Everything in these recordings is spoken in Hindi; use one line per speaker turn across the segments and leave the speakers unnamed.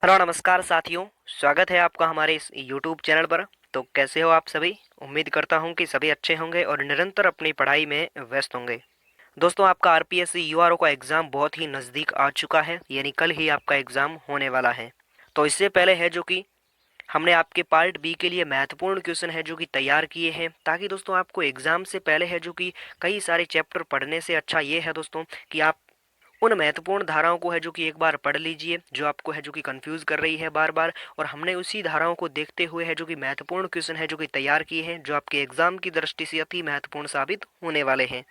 हेलो नमस्कार साथियों। स्वागत है आपका हमारे इस यूट्यूब चैनल पर। तो कैसे हो आप सभी? उम्मीद करता हूं कि सभी अच्छे होंगे और निरंतर अपनी पढ़ाई में व्यस्त होंगे। दोस्तों, आपका आरपीएससी यूआरओ का एग्ज़ाम बहुत ही नज़दीक आ चुका है, यानी कल ही आपका एग्ज़ाम होने वाला है। तो इससे पहले है जो कि हमने आपके पार्ट बी के लिए महत्वपूर्ण क्वेश्चन है जो कि तैयार किए हैं, ताकि दोस्तों आपको एग्ज़ाम से पहले है जो कि कई सारे चैप्टर पढ़ने से अच्छा ये है दोस्तों कि आप उन महत्वपूर्ण धाराओं को है जो कि एक बार पढ़ लीजिए, जो आपको है जो कि कंफ्यूज कर रही है बार बार। और हमने उसी धाराओं को देखते हुए है जो कि महत्वपूर्ण क्वेश्चन है जो कि तैयार किए हैं, जो आपके एग्जाम की दृष्टि से अति महत्वपूर्ण साबित होने वाले हैं।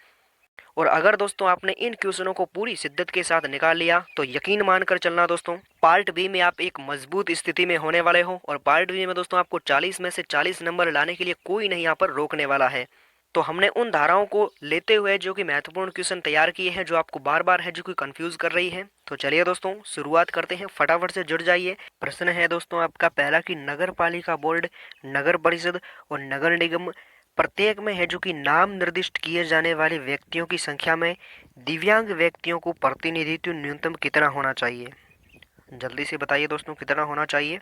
और अगर दोस्तों आपने इन क्वेश्चनों को पूरी शिद्दत के साथ निकाल लिया तो यकीन मानकर चलना दोस्तों, पार्ट बी में आप एक मजबूत स्थिति में होने वाले हो। और पार्ट बी में दोस्तों आपको 40 में से 40 नंबर लाने के लिए कोई नहीं यहाँ पर रोकने वाला है। तो हमने उन धाराओं को लेते हुए जो कि महत्वपूर्ण क्वेश्चन तैयार किए हैं, जो आपको बार बार है जो कि कंफ्यूज कर रही है। तो चलिए दोस्तों शुरुआत करते हैं, फटाफट से जुड़ जाइए। प्रश्न है दोस्तों आपका पहला कि नगर पालिका बोर्ड, नगर परिषद और नगर निगम प्रत्येक में है जो कि नाम निर्दिष्ट किए जाने वाले व्यक्तियों की संख्या में दिव्यांग व्यक्तियों को प्रतिनिधित्व न्यूनतम कितना होना चाहिए? जल्दी से बताइए दोस्तों, कितना होना चाहिए?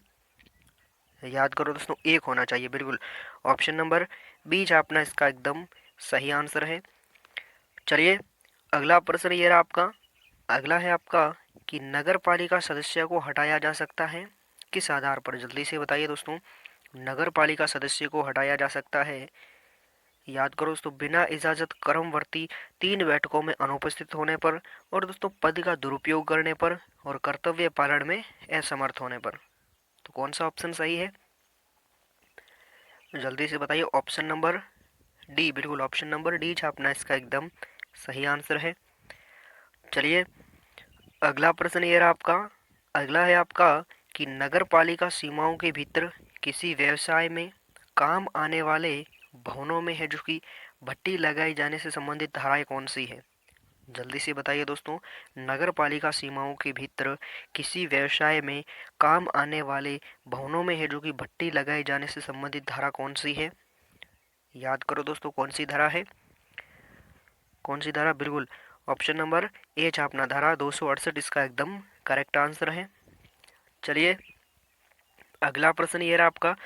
याद करो दोस्तों, एक होना चाहिए, बिल्कुल। ऑप्शन नंबर बी अपना इसका एकदम सही आंसर है। चलिए, अगला प्रश्न ये रहा आपका। अगला है आपका कि नगर पालिका सदस्य को हटाया जा सकता है किस आधार पर? जल्दी से बताइए दोस्तों, नगर पालिका सदस्य को हटाया जा सकता है। याद करो दोस्तों, बिना इजाजत क्रमवर्ती 3 बैठकों में अनुपस्थित होने पर, और दोस्तों पद का दुरुपयोग करने पर, और कर्तव्य पालन में असमर्थ होने पर। तो कौन सा ऑप्शन सही है? जल्दी से बताइए। ऑप्शन नंबर डी, बिल्कुल ऑप्शन नंबर डी छापना इसका एकदम सही आंसर है। चलिए, अगला प्रश्न ये रहा आपका। अगला है आपका कि नगर पालिका सीमाओं के भीतर किसी व्यवसाय में काम आने वाले भवनों में है जो कि भट्टी लगाई जाने से संबंधित धाराएं कौन सी है? जल्दी से बताइए दोस्तों, नगर पालिका सीमाओं के भीतर किसी व्यवसाय में काम आने वाले भवनों में है जो कि भट्टी लगाए जाने से संबंधित धारा कौन सी है? याद करो दोस्तों, कौन सी धारा है? कौन सी धारा? बिल्कुल ऑप्शन नंबर ए छापना, धारा 268 इसका एकदम करेक्ट आंसर है। चलिए, अगला प्रश्न ये रहा आपका।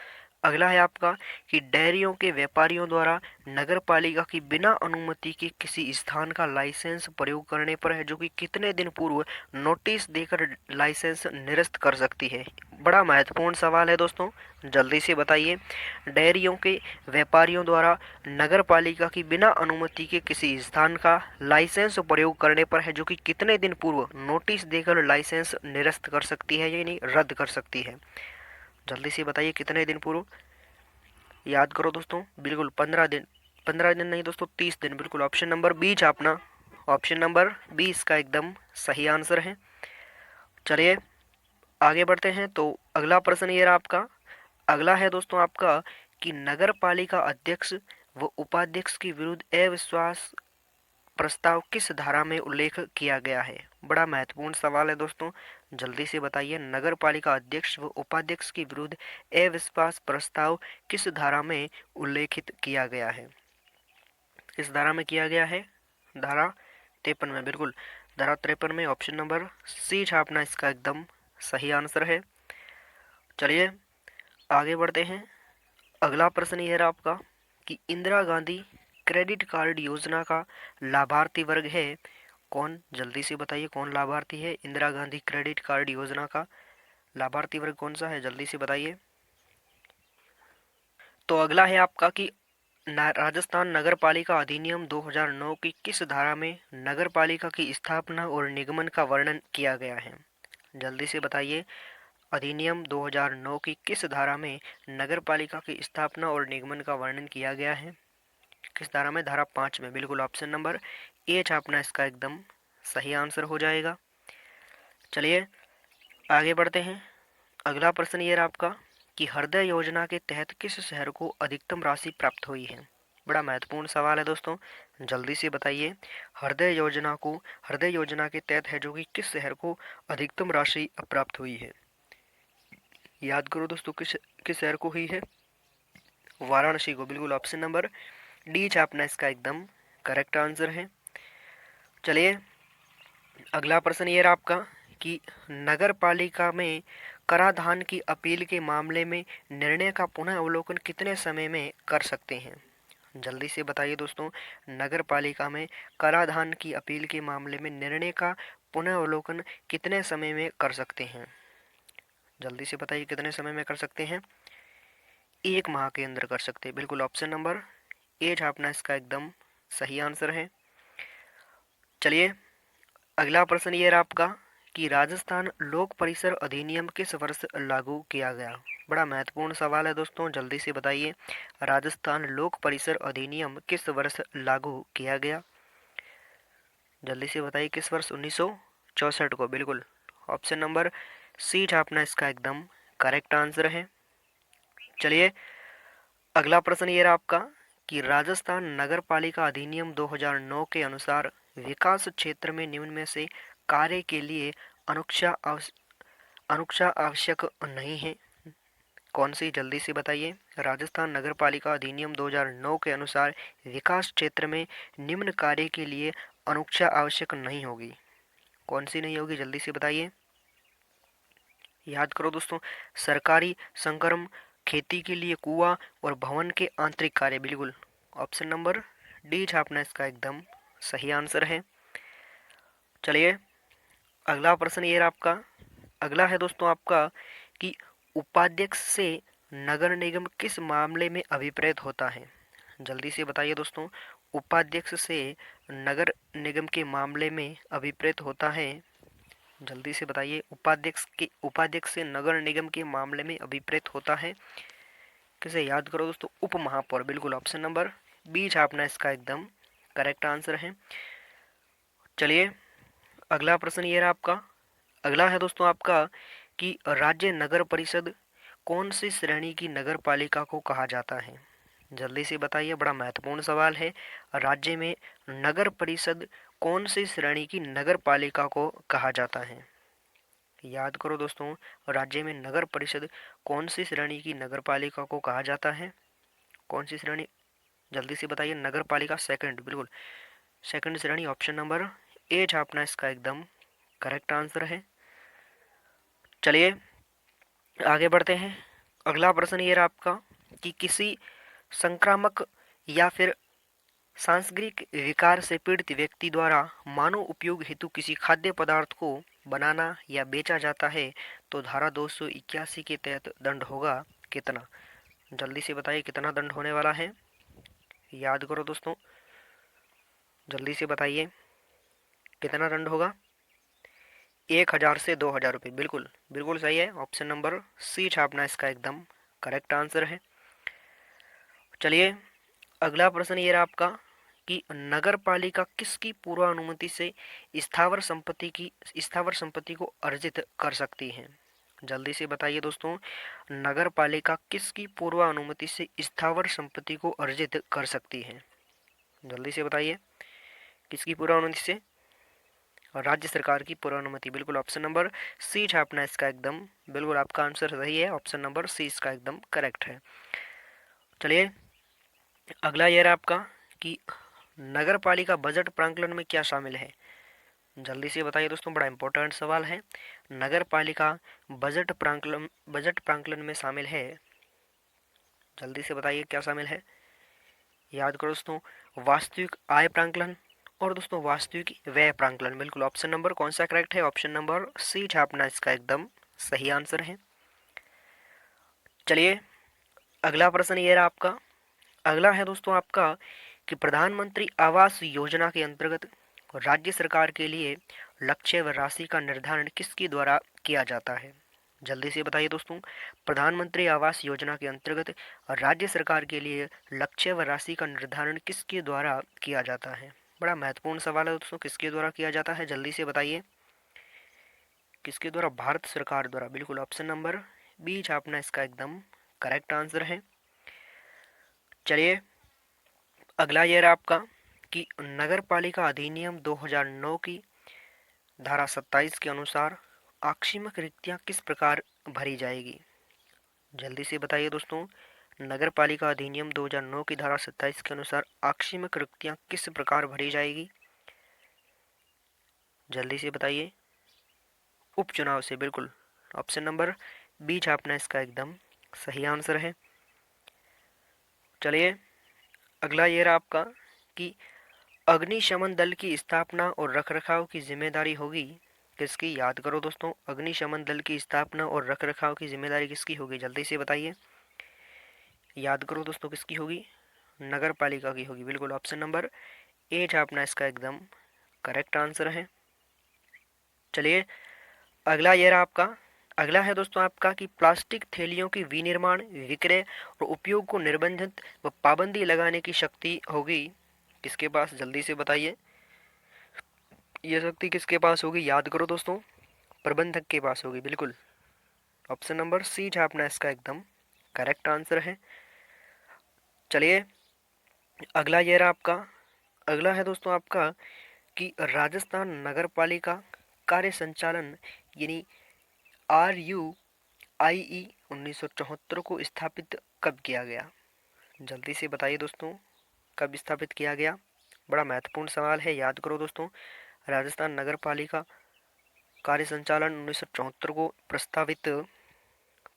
अगला है आपका कि डेयरियों के व्यापारियों द्वारा नगर पालिका की बिना अनुमति के किसी स्थान का लाइसेंस प्रयोग करने पर है जो कि कितने दिन पूर्व नोटिस देकर लाइसेंस निरस्त कर सकती है? बड़ा महत्वपूर्ण सवाल है दोस्तों, जल्दी से बताइए। डेयरियों के व्यापारियों द्वारा नगर पालिका की बिना अनुमति के किसी स्थान का लाइसेंस प्रयोग करने पर है जो कि कितने दिन पूर्व नोटिस देकर लाइसेंस निरस्त कर सकती है, यानी रद्द कर सकती है? जल्दी से बताइए, कितने दिन पूर्व? याद करो दोस्तों, बिल्कुल 15 दिन। 15 दिन नहीं दोस्तों, 30 दिन, बिल्कुल ऑप्शन नंबर बी छापना। ऑप्शन नंबर बी इसका एकदम सही आंसर है। चलिए, आगे बढ़ते हैं। तो अगला प्रश्न ये रहा आपका। अगला है दोस्तों आपका कि नगर पालिका अध्यक्ष व उपाध्यक्ष के विरुद्ध अविश्वास प्रस्ताव किस धारा में उल्लेख किया गया है? बड़ा महत्वपूर्ण सवाल है दोस्तों, जल्दी से बताइए। नगर पालिका अध्यक्ष व उपाध्यक्ष के विरुद्ध अविश्वास प्रस्ताव किस धारा में उल्लेखित किया गया है? किस धारा में किया गया है? धारा 53 में, बिल्कुल धारा 53 में। ऑप्शन नंबर सी छापना इसका एकदम सही आंसर है। चलिए, आगे बढ़ते हैं। अगला प्रश्न ये रहा आपका कि इंदिरा गांधी क्रेडिट कार्ड योजना का लाभार्थी वर्ग है कौन? जल्दी से बताइए, कौन लाभार्थी है इंदिरा गांधी क्रेडिट कार्ड योजना का? लाभार्थी वर्ग कौन सा है? जल्दी से बताइए। तो अगला है आपका कि राजस्थान नगर पालिका अधिनियम 2009 की किस धारा में नगर पालिका की स्थापना और निगमन का वर्णन किया गया है? जल्दी से बताइए, अधिनियम 2009 की किस धारा में नगर पालिका की स्थापना और निगमन का वर्णन किया गया है? किस धारा में? धारा 5 में, बिल्कुल ऑप्शन नंबर ए छापना इसका एकदम सही आंसर हो जाएगा। चलिए, आगे बढ़ते हैं। अगला प्रश्न ये रहा आपका कि हृदय योजना के तहत किस शहर को अधिकतम राशि प्राप्त हुई है? बड़ा महत्वपूर्ण सवाल है दोस्तों, जल्दी से बताइए। हृदय योजना के तहत है जो कि किस शहर को अधिकतम राशि प्राप्त हुई है? याद करो दोस्तों, किस किस शहर को हुई है? वाराणसी को, बिल्कुल ऑप्शन नंबर डी छापना इसका एकदम करेक्ट आंसर है। चलिए, अगला प्रश्न ये रहा आपका कि नगर पालिका में कराधान की अपील के मामले में निर्णय का पुनः अवलोकन कितने समय में कर सकते हैं? जल्दी से बताइए दोस्तों। नगर पालिका में कराधान की अपील के मामले में निर्णय का पुनः अवलोकन कितने समय में कर सकते हैं? जल्दी से बताइए कितने समय में कर सकते हैं? 1 माह के अंदर कर सकते हैं। बिल्कुल ऑप्शन नंबर ए छापना इसका एकदम सही आंसर है। चलिए अगला प्रश्न ये रहा आपका कि राजस्थान लोक परिसर अधिनियम किस वर्ष लागू किया गया? बड़ा महत्वपूर्ण सवाल है दोस्तों, जल्दी से बताइए। राजस्थान लोक परिसर अधिनियम किस वर्ष लागू किया गया? जल्दी से बताइए किस वर्ष? 1964 को। बिल्कुल ऑप्शन नंबर सी छापना इसका एकदम करेक्ट आंसर है। चलिए अगला प्रश्न ये रहा आपका कि राजस्थान नगर पालिका अधिनियम 2009 के अनुसार विकास क्षेत्र में निम्न में से कार्य के लिए अनुक्षा अनुक्षा आवश्यक नहीं है, कौन सी? जल्दी से बताइए। राजस्थान नगर पालिका अधिनियम 2009 के अनुसार विकास क्षेत्र में निम्न कार्य के लिए अनुक्षा आवश्यक नहीं होगी, कौन सी नहीं होगी? जल्दी से बताइए। याद करो दोस्तों। सरकारी संक्रम, खेती के लिए कुआं और भवन के आंतरिक कार्य। बिल्कुल ऑप्शन नंबर डी छापना इसका एकदम सही आंसर है। चलिए अगला प्रश्न ये रहा आपका। अगला है दोस्तों आपका कि उपाध्यक्ष से नगर निगम किस मामले में अभिप्रेत होता है? जल्दी से बताइए दोस्तों। उपाध्यक्ष से नगर निगम के मामले में अभिप्रेत होता है, जल्दी से बताइए। उपाध्यक्ष से नगर निगम के मामले में अभिप्रेत होता है किसे? याद करो दोस्तों, उप महापौर। बिल्कुल ऑप्शन नंबर बी छापना इसका एकदम करेक्ट आंसर है। चलिए अगला प्रश्न ये रहा आपका। अगला है दोस्तों आपका कि राज्य नगर परिषद कौन सी श्रेणी की नगर पालिका को कहा जाता है? जल्दी से बताइए, बड़ा महत्वपूर्ण सवाल है। राज्य में नगर परिषद कौन सी श्रेणी की नगर पालिका को कहा जाता है? याद करो दोस्तों, राज्य में नगर परिषद कौन सी श्रेणी की नगर पालिका को कहा जाता है? कौन सी श्रेणी? जल्दी से बताइए। नगर पालिका सेकंड। बिल्कुल सेकंड श्रेणी, ऑप्शन नंबर ए छापना इसका एकदम करेक्ट आंसर है। चलिए आगे बढ़ते हैं। अगला प्रश्न ये रहा आपका कि किसी संक्रामक या फिर सांस्कृतिक विकार से पीड़ित व्यक्ति द्वारा मानव उपयोग हेतु किसी खाद्य पदार्थ को बनाना या बेचा जाता है तो धारा 281 के तहत दंड होगा कितना? जल्दी से बताइए कितना दंड होने वाला है? याद करो दोस्तों, जल्दी से बताइए कितना दंड होगा? 1000 से 2000 रुपये। बिल्कुल बिल्कुल सही है। ऑप्शन नंबर सी छापना इसका एकदम करेक्ट आंसर है। चलिए अगला प्रश्न ये रहा आपका कि नगर पालिका किसकी पूर्वानुमति से स्थावर संपत्ति को अर्जित कर सकती है? जल्दी से बताइए दोस्तों। नगर पालिका किसकी पूर्वानुमति से स्थावर संपत्ति को अर्जित कर सकती है? जल्दी से बताइए किसकी पूर्वानुमति से? राज्य सरकार की पूर्वानुमति। बिल्कुल ऑप्शन नंबर सी छापना इसका एकदम बिल्कुल आपका आंसर सही है। ऑप्शन नंबर सी इसका एकदम करेक्ट है। चलिए अगला ये रहा आपका कि नगर पालिका बजट प्रांगण में क्या शामिल है? जल्दी से बताइए दोस्तों, बड़ा इंपॉर्टेंट सवाल है। नगर पालिका बजट प्रांगण में शामिल है, जल्दी से बताइए क्या शामिल है? याद करो दोस्तों, वास्तविक आय प्रांगण और दोस्तों वास्तविक व्यय प्रांगण। बिल्कुल ऑप्शन नंबर कौन सा करेक्ट है? ऑप्शन नंबर सी छापना इसका एकदम सही आंसर है। चलिए अगला प्रश्न ये रहा आपका। अगला है दोस्तों आपका कि प्रधानमंत्री आवास योजना के अंतर्गत राज्य सरकार के लिए लक्ष्य व राशि का निर्धारण किसके द्वारा किया जाता है? जल्दी से बताइए दोस्तों। प्रधानमंत्री आवास योजना के अंतर्गत राज्य सरकार के लिए लक्ष्य व राशि का निर्धारण किसके द्वारा किया जाता है? बड़ा महत्वपूर्ण सवाल है दोस्तों, किसके द्वारा किया जाता है? जल्दी से बताइए किसके द्वारा? भारत सरकार द्वारा। बिल्कुल ऑप्शन नंबर बी छापना इसका एकदम करेक्ट आंसर है। चलिए अगला ये रहा आपका कि नगर पालिका अधिनियम 2009 की धारा 27 के अनुसार आकस्मिक रिक्तियां किस प्रकार भरी जाएगी? जल्दी से बताइए दोस्तों। नगर पालिका अधिनियम 2009 की धारा 27 के अनुसार आकस्मिक रिक्तियां किस प्रकार भरी जाएगी? जल्दी से बताइए। उपचुनाव से। बिल्कुल ऑप्शन नंबर बी छापना इसका एकदम सही आंसर है। चलिए अगला ये रहा आपका कि अग्निशमन दल की स्थापना और रखरखाव की जिम्मेदारी होगी किसकी। याद करो दोस्तों, अग्निशमन दल की स्थापना और रखरखाव की जिम्मेदारी किसकी होगी, जल्दी से बताइए। याद करो दोस्तों, किसकी होगी, नगर पालिका की होगी। बिल्कुल ऑप्शन नंबर ए छापना इसका एकदम करेक्ट आंसर है। चलिए अगला ये रहा आपका, अगला है दोस्तों आपका कि प्लास्टिक थैलियों की विनिर्माण, विक्रय और उपयोग को निर्बंधित व पाबंदी लगाने की शक्ति होगी किसके पास, जल्दी से बताइए। ये शक्ति किसके पास होगी, याद करो दोस्तों, प्रबंधक के पास होगी। बिल्कुल ऑप्शन नंबर सी छापना इसका एकदम करेक्ट आंसर है। चलिए अगला ये रहा आपका, अगला है दोस्तों आपका कि राजस्थान नगर पालिका कार्य संचालन यानी RUIE 1974 को स्थापित कब किया गया, जल्दी से बताइए दोस्तों, कब स्थापित किया गया। बड़ा महत्वपूर्ण सवाल है, याद करो दोस्तों। राजस्थान नगर पालिका कार्य संचालन 1974 को प्रस्तावित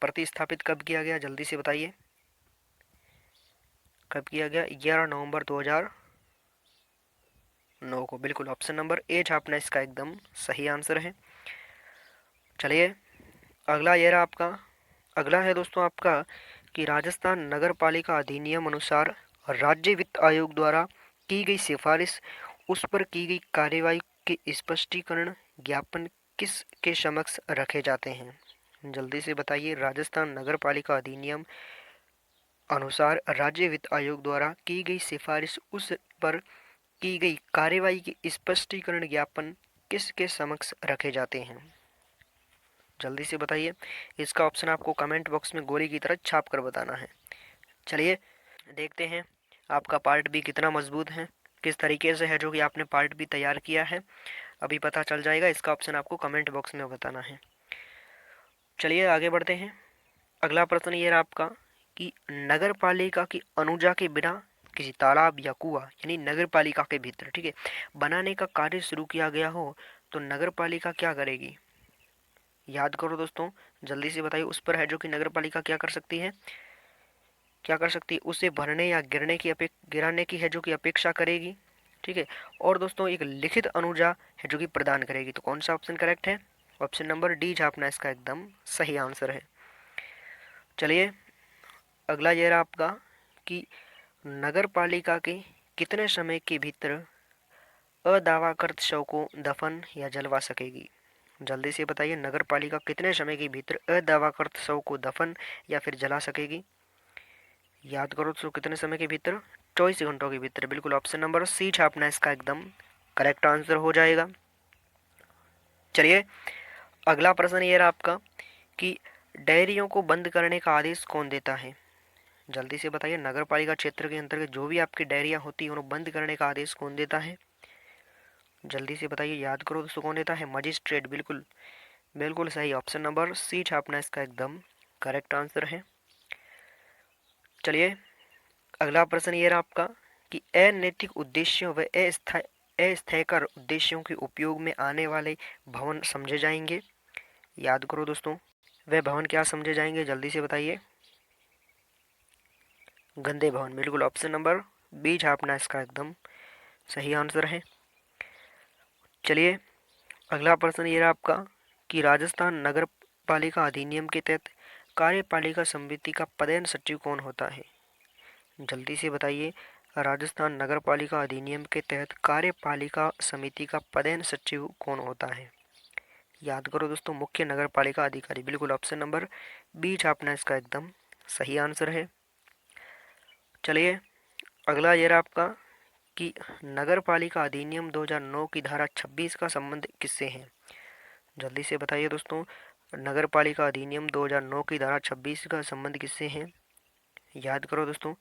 प्रतिस्थापित कब किया गया, जल्दी से बताइए, कब किया गया। 11 नवंबर 2009 को। बिल्कुल ऑप्शन नंबर ए छापना इसका एकदम सही आंसर है। चलिए अगला ये रहा आपका, अगला है दोस्तों आपका कि राजस्थान नगर पालिका अधिनियम अनुसार राज्य वित्त आयोग द्वारा की गई सिफारिश उस पर की गई कार्यवाही के स्पष्टीकरण ज्ञापन किस के समक्ष रखे जाते हैं, जल्दी से बताइए। राजस्थान नगर पालिका अधिनियम अनुसार राज्य वित्त आयोग द्वारा की गई सिफारिश उस पर की गई कार्यवाही के स्पष्टीकरण ज्ञापन किस के समक्ष रखे जाते हैं, जल्दी से बताइए। इसका ऑप्शन आपको कमेंट बॉक्स में गोली की तरह छाप कर बताना है। चलिए देखते हैं आपका पार्ट बी कितना मजबूत है, किस तरीके से है जो कि आपने पार्ट बी तैयार किया है, अभी पता चल जाएगा। इसका ऑप्शन आपको कमेंट बॉक्स में बताना है। चलिए आगे बढ़ते हैं। अगला प्रश्न ये रहा आपका कि नगर पालिका की अनुजा के बिना किसी तालाब या कुआं यानी नगर पालिका के भीतर, ठीक है, बनाने का कार्य शुरू किया गया हो तो नगर पालिका क्या करेगी, याद करो दोस्तों, जल्दी से बताइए। उस पर है जो कि नगर पालिका क्या कर सकती है, क्या कर सकती है, उसे भरने या गिराने की है जो कि अपेक्षा करेगी, ठीक है। और दोस्तों एक लिखित अनुजा है जो कि प्रदान करेगी। तो कौन सा ऑप्शन करेक्ट है, ऑप्शन नंबर डी छापना इसका एकदम सही आंसर है। चलिए अगला ये रहा आपका कि नगर पालिका के कितने समय के भीतर अदावाकृत शव को दफन या जलवा सकेगी, जल्दी से बताइए। नगर पालिका कितने समय के भीतर अदावाकृत शव को दफन या फिर जला सकेगी, याद करो तो कितने समय के भीतर, 24 घंटों के भीतर। बिल्कुल ऑप्शन नंबर सी छापना इसका एकदम करेक्ट आंसर हो जाएगा। चलिए अगला प्रश्न ये रहा आपका कि डायरियों को बंद करने का आदेश कौन देता है, जल्दी से बताइए। नगर पालिका क्षेत्र के अंतर्गत जो भी आपकी डायरियां होती हैं उन्हें बंद करने का आदेश कौन देता है, जल्दी से बताइए। याद करो दोस्तों, कौन देता है, मजिस्ट्रेट। बिल्कुल बिल्कुल सही, ऑप्शन नंबर सी छापना इसका एकदम करेक्ट आंसर है। चलिए अगला प्रश्न ये रहा आपका कि अनैतिक उद्देश्यों व अस्थायीकर उद्देश्यों के उपयोग में आने वाले भवन समझे जाएंगे, याद करो दोस्तों, वह भवन क्या समझे जाएंगे, जल्दी से बताइए। गंदे भवन। बिल्कुल ऑप्शन नंबर बी छापना इसका एकदम सही आंसर है। चलिए अगला प्रश्न ये रहा आपका कि राजस्थान नगर पालिका अधिनियम के तहत कार्यपालिका समिति का पदेन सचिव कौन होता है, जल्दी से बताइए। राजस्थान नगर पालिका अधिनियम के तहत कार्यपालिका समिति का पदेन सचिव कौन होता है, याद करो दोस्तों, मुख्य नगर पालिका अधिकारी। बिल्कुल ऑप्शन नंबर बी छापना इसका एकदम सही आंसर है। चलिए अगला ये रहा आपका कि नगर पालिका अधिनियम 2009 की धारा 26 का संबंध किससे है, जल्दी से बताइए दोस्तों। नगर पालिका अधिनियम 2009 की धारा 26 का संबंध किससे है, याद करो दोस्तों,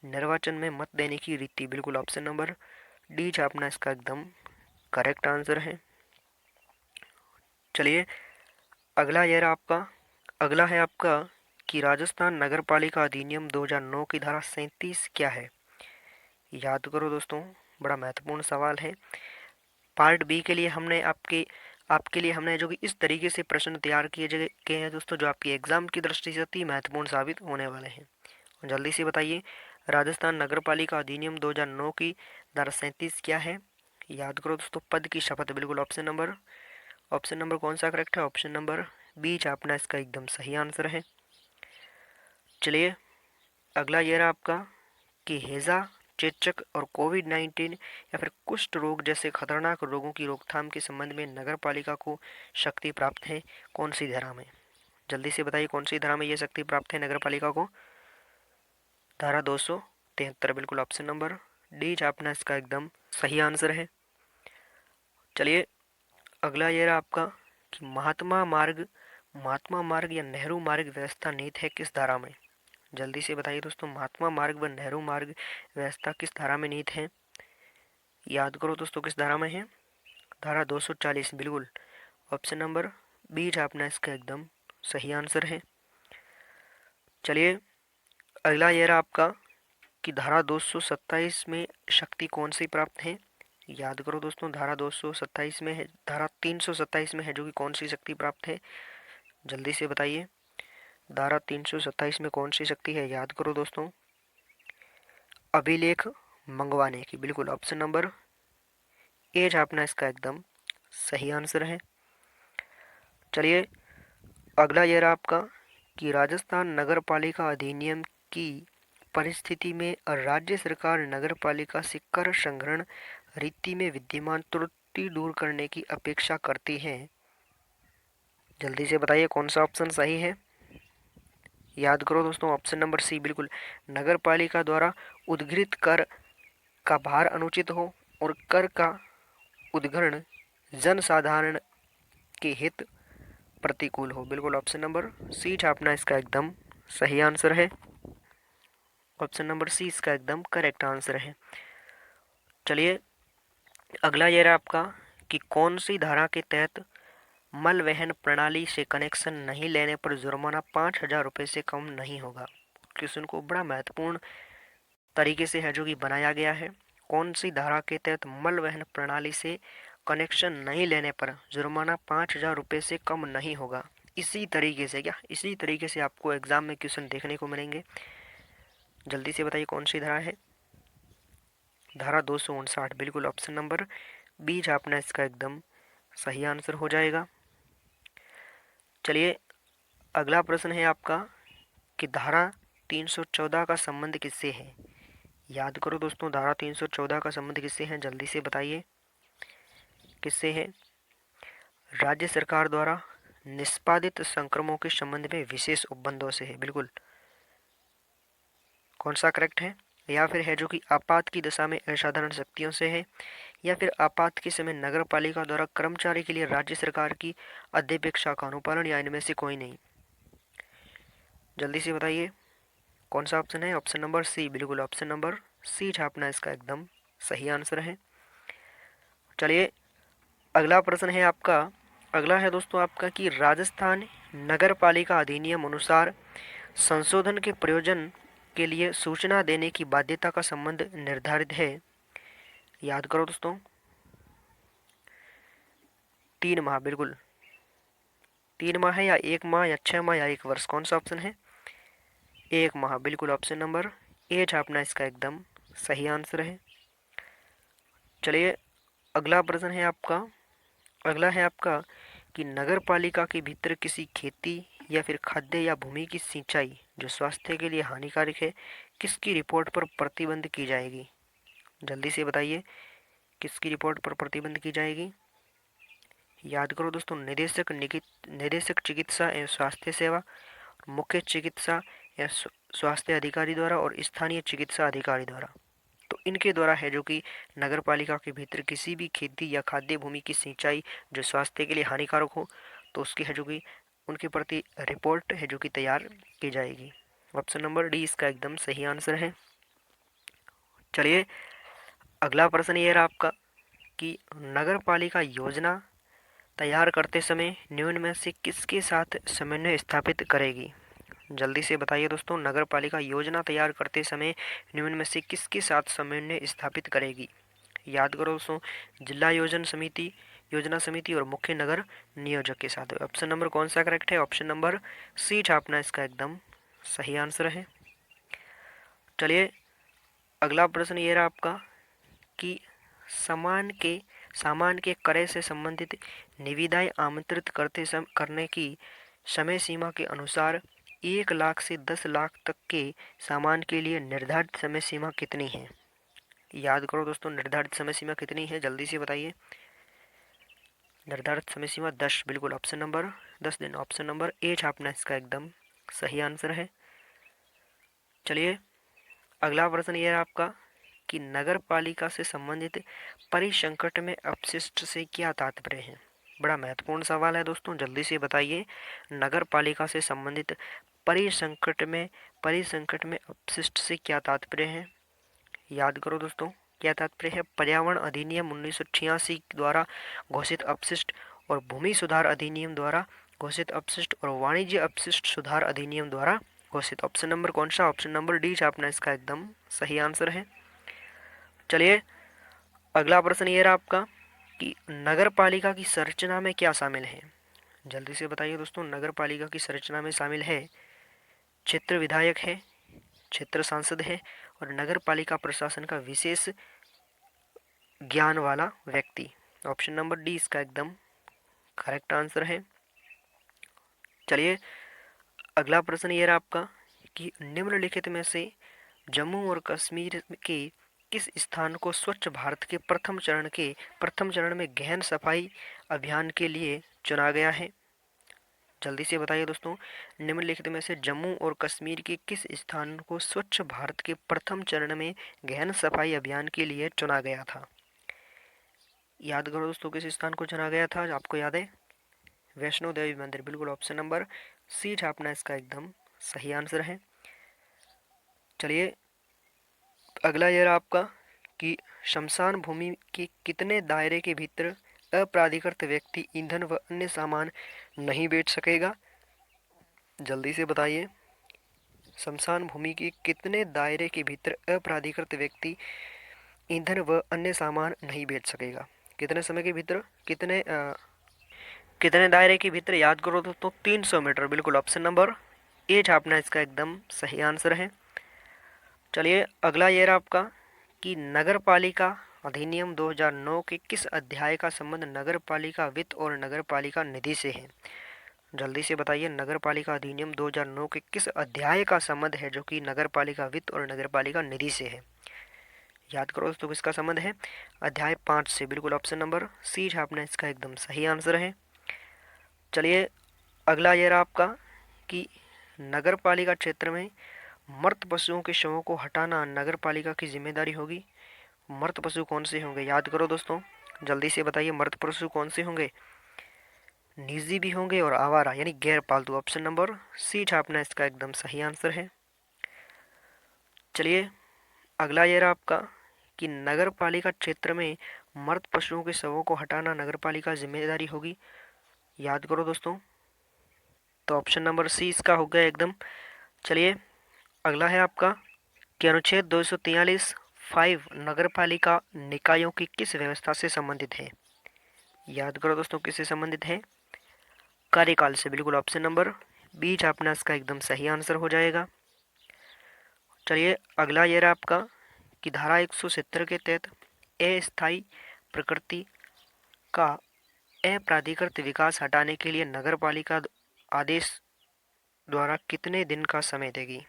निर्वाचन में मत देने की रीति। बिल्कुल ऑप्शन नंबर डी छापना इसका एकदम करेक्ट आंसर है। चलिए अगला यह रहा आपका, अगला है आपका कि राजस्थान नगर पालिका अधिनियम 2009 की धारा 37 क्या है, याद करो दोस्तों, बड़ा महत्वपूर्ण सवाल है। पार्ट बी के लिए हमने आपके आपके लिए हमने जो कि इस तरीके से प्रश्न तैयार किए हैं दोस्तों, जो आपकी एग्जाम की दृष्टि से अति महत्वपूर्ण साबित होने वाले हैं। जल्दी से बताइए, राजस्थान नगर पालिका अधिनियम 2009 की धारा 37 क्या है? याद करो दोस्तों, पद की शपथ। बिल्कुल, ऑप्शन नंबर कौन सा करेक्ट है? ऑप्शन नंबर बी छापना इसका एकदम सही आंसर है। चलिए, अगला ये रहा आपका कि हैजा, चेचक और कोविड-19 या फिर कुष्ठ रोग जैसे खतरनाक रोगों की रोकथाम के संबंध में नगर पालिका को शक्ति प्राप्त है कौन सी धारा में? जल्दी से बताइए, कौन सी धारा में यह शक्ति प्राप्त है नगर पालिका को? धारा 273। बिल्कुल, ऑप्शन नंबर डी छापना इसका एकदम सही आंसर है। चलिए, अगला ये रहा आपका कि महात्मा मार्ग या नेहरू मार्ग व्यवस्था नीति है किस धारा में? जल्दी से बताइए दोस्तों, महात्मा मार्ग व नेहरू मार्ग व्यवस्था किस धारा में नीति है? याद करो दोस्तों, किस धारा में है? धारा 240। बिल्कुल, ऑप्शन नंबर बी छापना इसका एकदम सही आंसर है। चलिए, अगला ये रहा आपका कि धारा 227 में शक्ति कौन सी प्राप्त है? याद करो दोस्तों, धारा 227 में है, धारा 327 में है जो कि कौन सी शक्ति प्राप्त है? जल्दी से बताइए, धारा 327 में कौन सी शक्ति है? याद करो दोस्तों, अभिलेख मंगवाने की। बिल्कुल, ऑप्शन नंबर ए छापना इसका एकदम सही आंसर है। चलिए, अगला यह रहा आपका कि राजस्थान नगर पालिका अधिनियम की परिस्थिति में राज्य सरकार नगर पालिका से कर संग्रहण रीति में विद्यमान त्रुटि दूर करने की अपेक्षा करती है। जल्दी से बताइए, कौन सा ऑप्शन सही है? याद करो दोस्तों, ऑप्शन नंबर सी। बिल्कुल, नगर पालिका द्वारा उद्घृत कर का भार अनुचित हो और कर का उद्ग्रहण जन साधारण के हित प्रतिकूल हो। बिल्कुल, ऑप्शन नंबर सी छापना इसका एकदम सही आंसर है। ऑप्शन नंबर सी इसका एकदम करेक्ट आंसर है। चलिए, अगला ये रहा आपका कि कौन सी धारा के तहत मल वहन प्रणाली से कनेक्शन नहीं लेने पर जुर्माना 5,000 रुपये से कम नहीं होगा। क्वेश्चन को बड़ा महत्वपूर्ण तरीके से है जो कि बनाया गया है। कौन सी धारा के तहत मल वहन प्रणाली से कनेक्शन नहीं लेने पर जुर्माना 5,000 रुपये से कम नहीं होगा? इसी तरीके से आपको एग्जाम में क्वेश्चन देखने को मिलेंगे। जल्दी से बताइए, कौन सी धारा है? धारा 259। बिल्कुल, ऑप्शन नंबर बी छापना इसका एकदम सही आंसर हो जाएगा। चलिए, अगला प्रश्न है आपका कि धारा 314 का संबंध किससे है? याद करो दोस्तों, धारा 314 का संबंध किससे है? जल्दी से बताइए, किससे है? राज्य सरकार द्वारा निष्पादित संक्रमणों के संबंध में विशेष उपबंधों से है। बिल्कुल, कौन सा करेक्ट है? या फिर है जो कि आपात की दशा में असाधारण शक्तियों से है, या फिर आपात के समय नगर पालिका द्वारा कर्मचारी के लिए राज्य सरकार की अध्यपेक्षा का अनुपालन, या इनमें से कोई नहीं? जल्दी से बताइए, कौन सा ऑप्शन है? Option number C. बिल्कुल, ऑप्शन नंबर सी छापना इसका एकदम सही आंसर है। चलिए, अगला प्रश्न है आपका, अगला है दोस्तों आपका कि राजस्थान नगर पालिका अधिनियम अनुसार संशोधन के प्रयोजन के लिए सूचना देने की बाध्यता का संबंध निर्धारित है। याद करो दोस्तों, 3 माह। बिल्कुल, 3 माह है, या 1 माह, या 6 माह, या 1 वर्ष? कौन सा ऑप्शन है? 1 माह। बिल्कुल, ऑप्शन नंबर ए छापना इसका एकदम सही आंसर है। चलिए, अगला प्रश्न है आपका, अगला है आपका कि नगर पालिका के भीतर किसी खेती या फिर खाद्य या भूमि की सिंचाई जो स्वास्थ्य के लिए हानिकारक है, किसकी रिपोर्ट पर प्रतिबंध की जाएगी? जल्दी से बताइए, किसकी रिपोर्ट पर प्रतिबंध की जाएगी? याद करो दोस्तों, निदेशक चिकित्सा एवं स्वास्थ्य सेवा, मुख्य चिकित्सा या स्वास्थ्य अधिकारी द्वारा, और स्थानीय चिकित्सा अधिकारी द्वारा। तो इनके द्वारा है जो कि नगर पालिका के भीतर किसी भी खेती या खाद्य भूमि की सिंचाई जो स्वास्थ्य के लिए हानिकारक हो, तो उसकी है जो कि उनके प्रति रिपोर्ट है जो कि तैयार की जाएगी। ऑप्शन नंबर डी इसका एकदम सही आंसर है। चलिए, अगला प्रश्न ये रहा आपका कि नगर पालिका योजना तैयार करते समय निम्न में से किसके साथ समन्वय स्थापित करेगी? जल्दी से बताइए दोस्तों, नगर पालिका योजना तैयार करते समय निम्न में से किसके साथ समन्वय स्थापित करेगी? याद करो दोस्तों, जिला योजना समिति, योजना समिति और मुख्य नगर नियोजक के साथ। ऑप्शन नंबर कौन सा करेक्ट है? ऑप्शन नंबर सी छापना इसका एकदम सही आंसर है। चलिए अगला प्रश्न ये रहा आपका कि सामान के क्रय से संबंधित निविदाएं आमंत्रित करने की समय सीमा के अनुसार 1 लाख से 10 लाख तक के सामान के लिए निर्धारित समय सीमा कितनी है? याद करो दोस्तों, निर्धारित समय सीमा कितनी है, जल्दी से बताइए। निर्धारित समय सीमा 10, बिल्कुल ऑप्शन नंबर 10 दिन। ऑप्शन नंबर ए छापना इसका एकदम सही आंसर है। चलिए अगला प्रश्न यह है आपका कि नगर पालिका से संबंधित परिसंकट में अपशिष्ट से क्या तात्पर्य है? बड़ा महत्वपूर्ण सवाल है दोस्तों, जल्दी से बताइए। नगर पालिका से संबंधित परिसंकट में अपशिष्ट से क्या तात्पर्य है? याद करो दोस्तों, क्या तात्पर्य है? पर्यावरण अधिनियम 1986 द्वारा घोषित अपशिष्ट और भूमि सुधार अधिनियम द्वारा घोषित अपशिष्ट और वाणिज्य अपशिष्ट सुधार अधिनियम द्वारा घोषित। ऑप्शन नंबर कौन सा? ऑप्शन नंबर डी छापना इसका एकदम सही आंसर है। चलिए अगला प्रश्न ये रहा आपका कि नगर पालिका की संरचना में क्या शामिल है? जल्दी से बताइए दोस्तों। नगर पालिका की संरचना में शामिल है क्षेत्र विधायक है, क्षेत्र सांसद है और नगर पालिका प्रशासन का विशेष ज्ञान वाला व्यक्ति। ऑप्शन नंबर डी इसका एकदम करेक्ट आंसर है। चलिए अगला प्रश्न ये रहा आपका कि निम्नलिखित में से जम्मू और कश्मीर के किस स्थान को स्वच्छ भारत के प्रथम चरण में गहन सफाई अभियान के लिए चुना गया है? जल्दी से बताइए दोस्तों। निम्नलिखित में से जम्मू और कश्मीर के किस स्थान को स्वच्छ भारत के प्रथम चरण में गहन सफाई अभियान के लिए चुना गया था? याद करो दोस्तों, किस स्थान को चुना गया था? आपको याद है? वैष्णो देवी मंदिर, बिल्कुल ऑप्शन नंबर सी छापना इसका एकदम सही आंसर है। चलिए अगला यह रहा आपका कि शमशान भूमि के कितने दायरे के भीतर अप्राधिकृत व्यक्ति ईंधन व अन्य सामान नहीं बेच सकेगा? जल्दी से बताइए। शमशान भूमि के कितने दायरे के भीतर अप्राधिकृत व्यक्ति ईंधन व अन्य सामान नहीं बेच सकेगा? कितने समय के भीतर, कितने दायरे के भीतर? याद करो दोस्तों, 300 मीटर, बिल्कुल ऑप्शन नंबर ए छापना इसका एकदम सही आंसर है। चलिए अगला ये रहा आपका कि नगर पालिका अधिनियम 2009 के किस अध्याय का संबंध नगर पालिका वित्त और नगर पालिका निधि से है? जल्दी से बताइए। नगर पालिका अधिनियम 2009 के किस अध्याय का संबंध है जो कि नगर पालिका वित्त और नगर पालिका निधि से है? याद करो दोस्तों, किसका संबंध है? अध्याय 5 से, बिल्कुल ऑप्शन नंबर सी छापना इसका एकदम सही आंसर है। चलिए अगला ये रहा आपका कि नगर पालिका क्षेत्र में मृत पशुओं के शवों को हटाना नगर पालिका की जिम्मेदारी होगी। मृत पशु कौन से होंगे? याद करो दोस्तों, जल्दी से बताइए। मृत पशु कौन से होंगे? निजी भी होंगे और आवारा यानी गैर पालतू। ऑप्शन नंबर सी छापना इसका एकदम सही आंसर है। चलिए अगला ये रहा आपका कि नगर पालिका क्षेत्र में मृत पशुओं के शवों को हटाना नगर पालिका जिम्मेदारी होगी। याद करो दोस्तों, तो ऑप्शन नंबर सी इसका हो गया एकदम। चलिए अगला है आपका कि अनुच्छेद 243 5 नगर पालिका निकायों की किस व्यवस्था से संबंधित है? याद करो दोस्तों, किससे संबंधित है? कार्यकाल से, बिल्कुल ऑप्शन नंबर बी छापना इसका एकदम सही आंसर हो जाएगा। चलिए अगला ये रहा आपका कि धारा 170 के तहत अस्थायी प्रकृति का अप्राधिकृत विकास हटाने के लिए नगर पालिका आदेश द्वारा कितने दिन का समय देगी?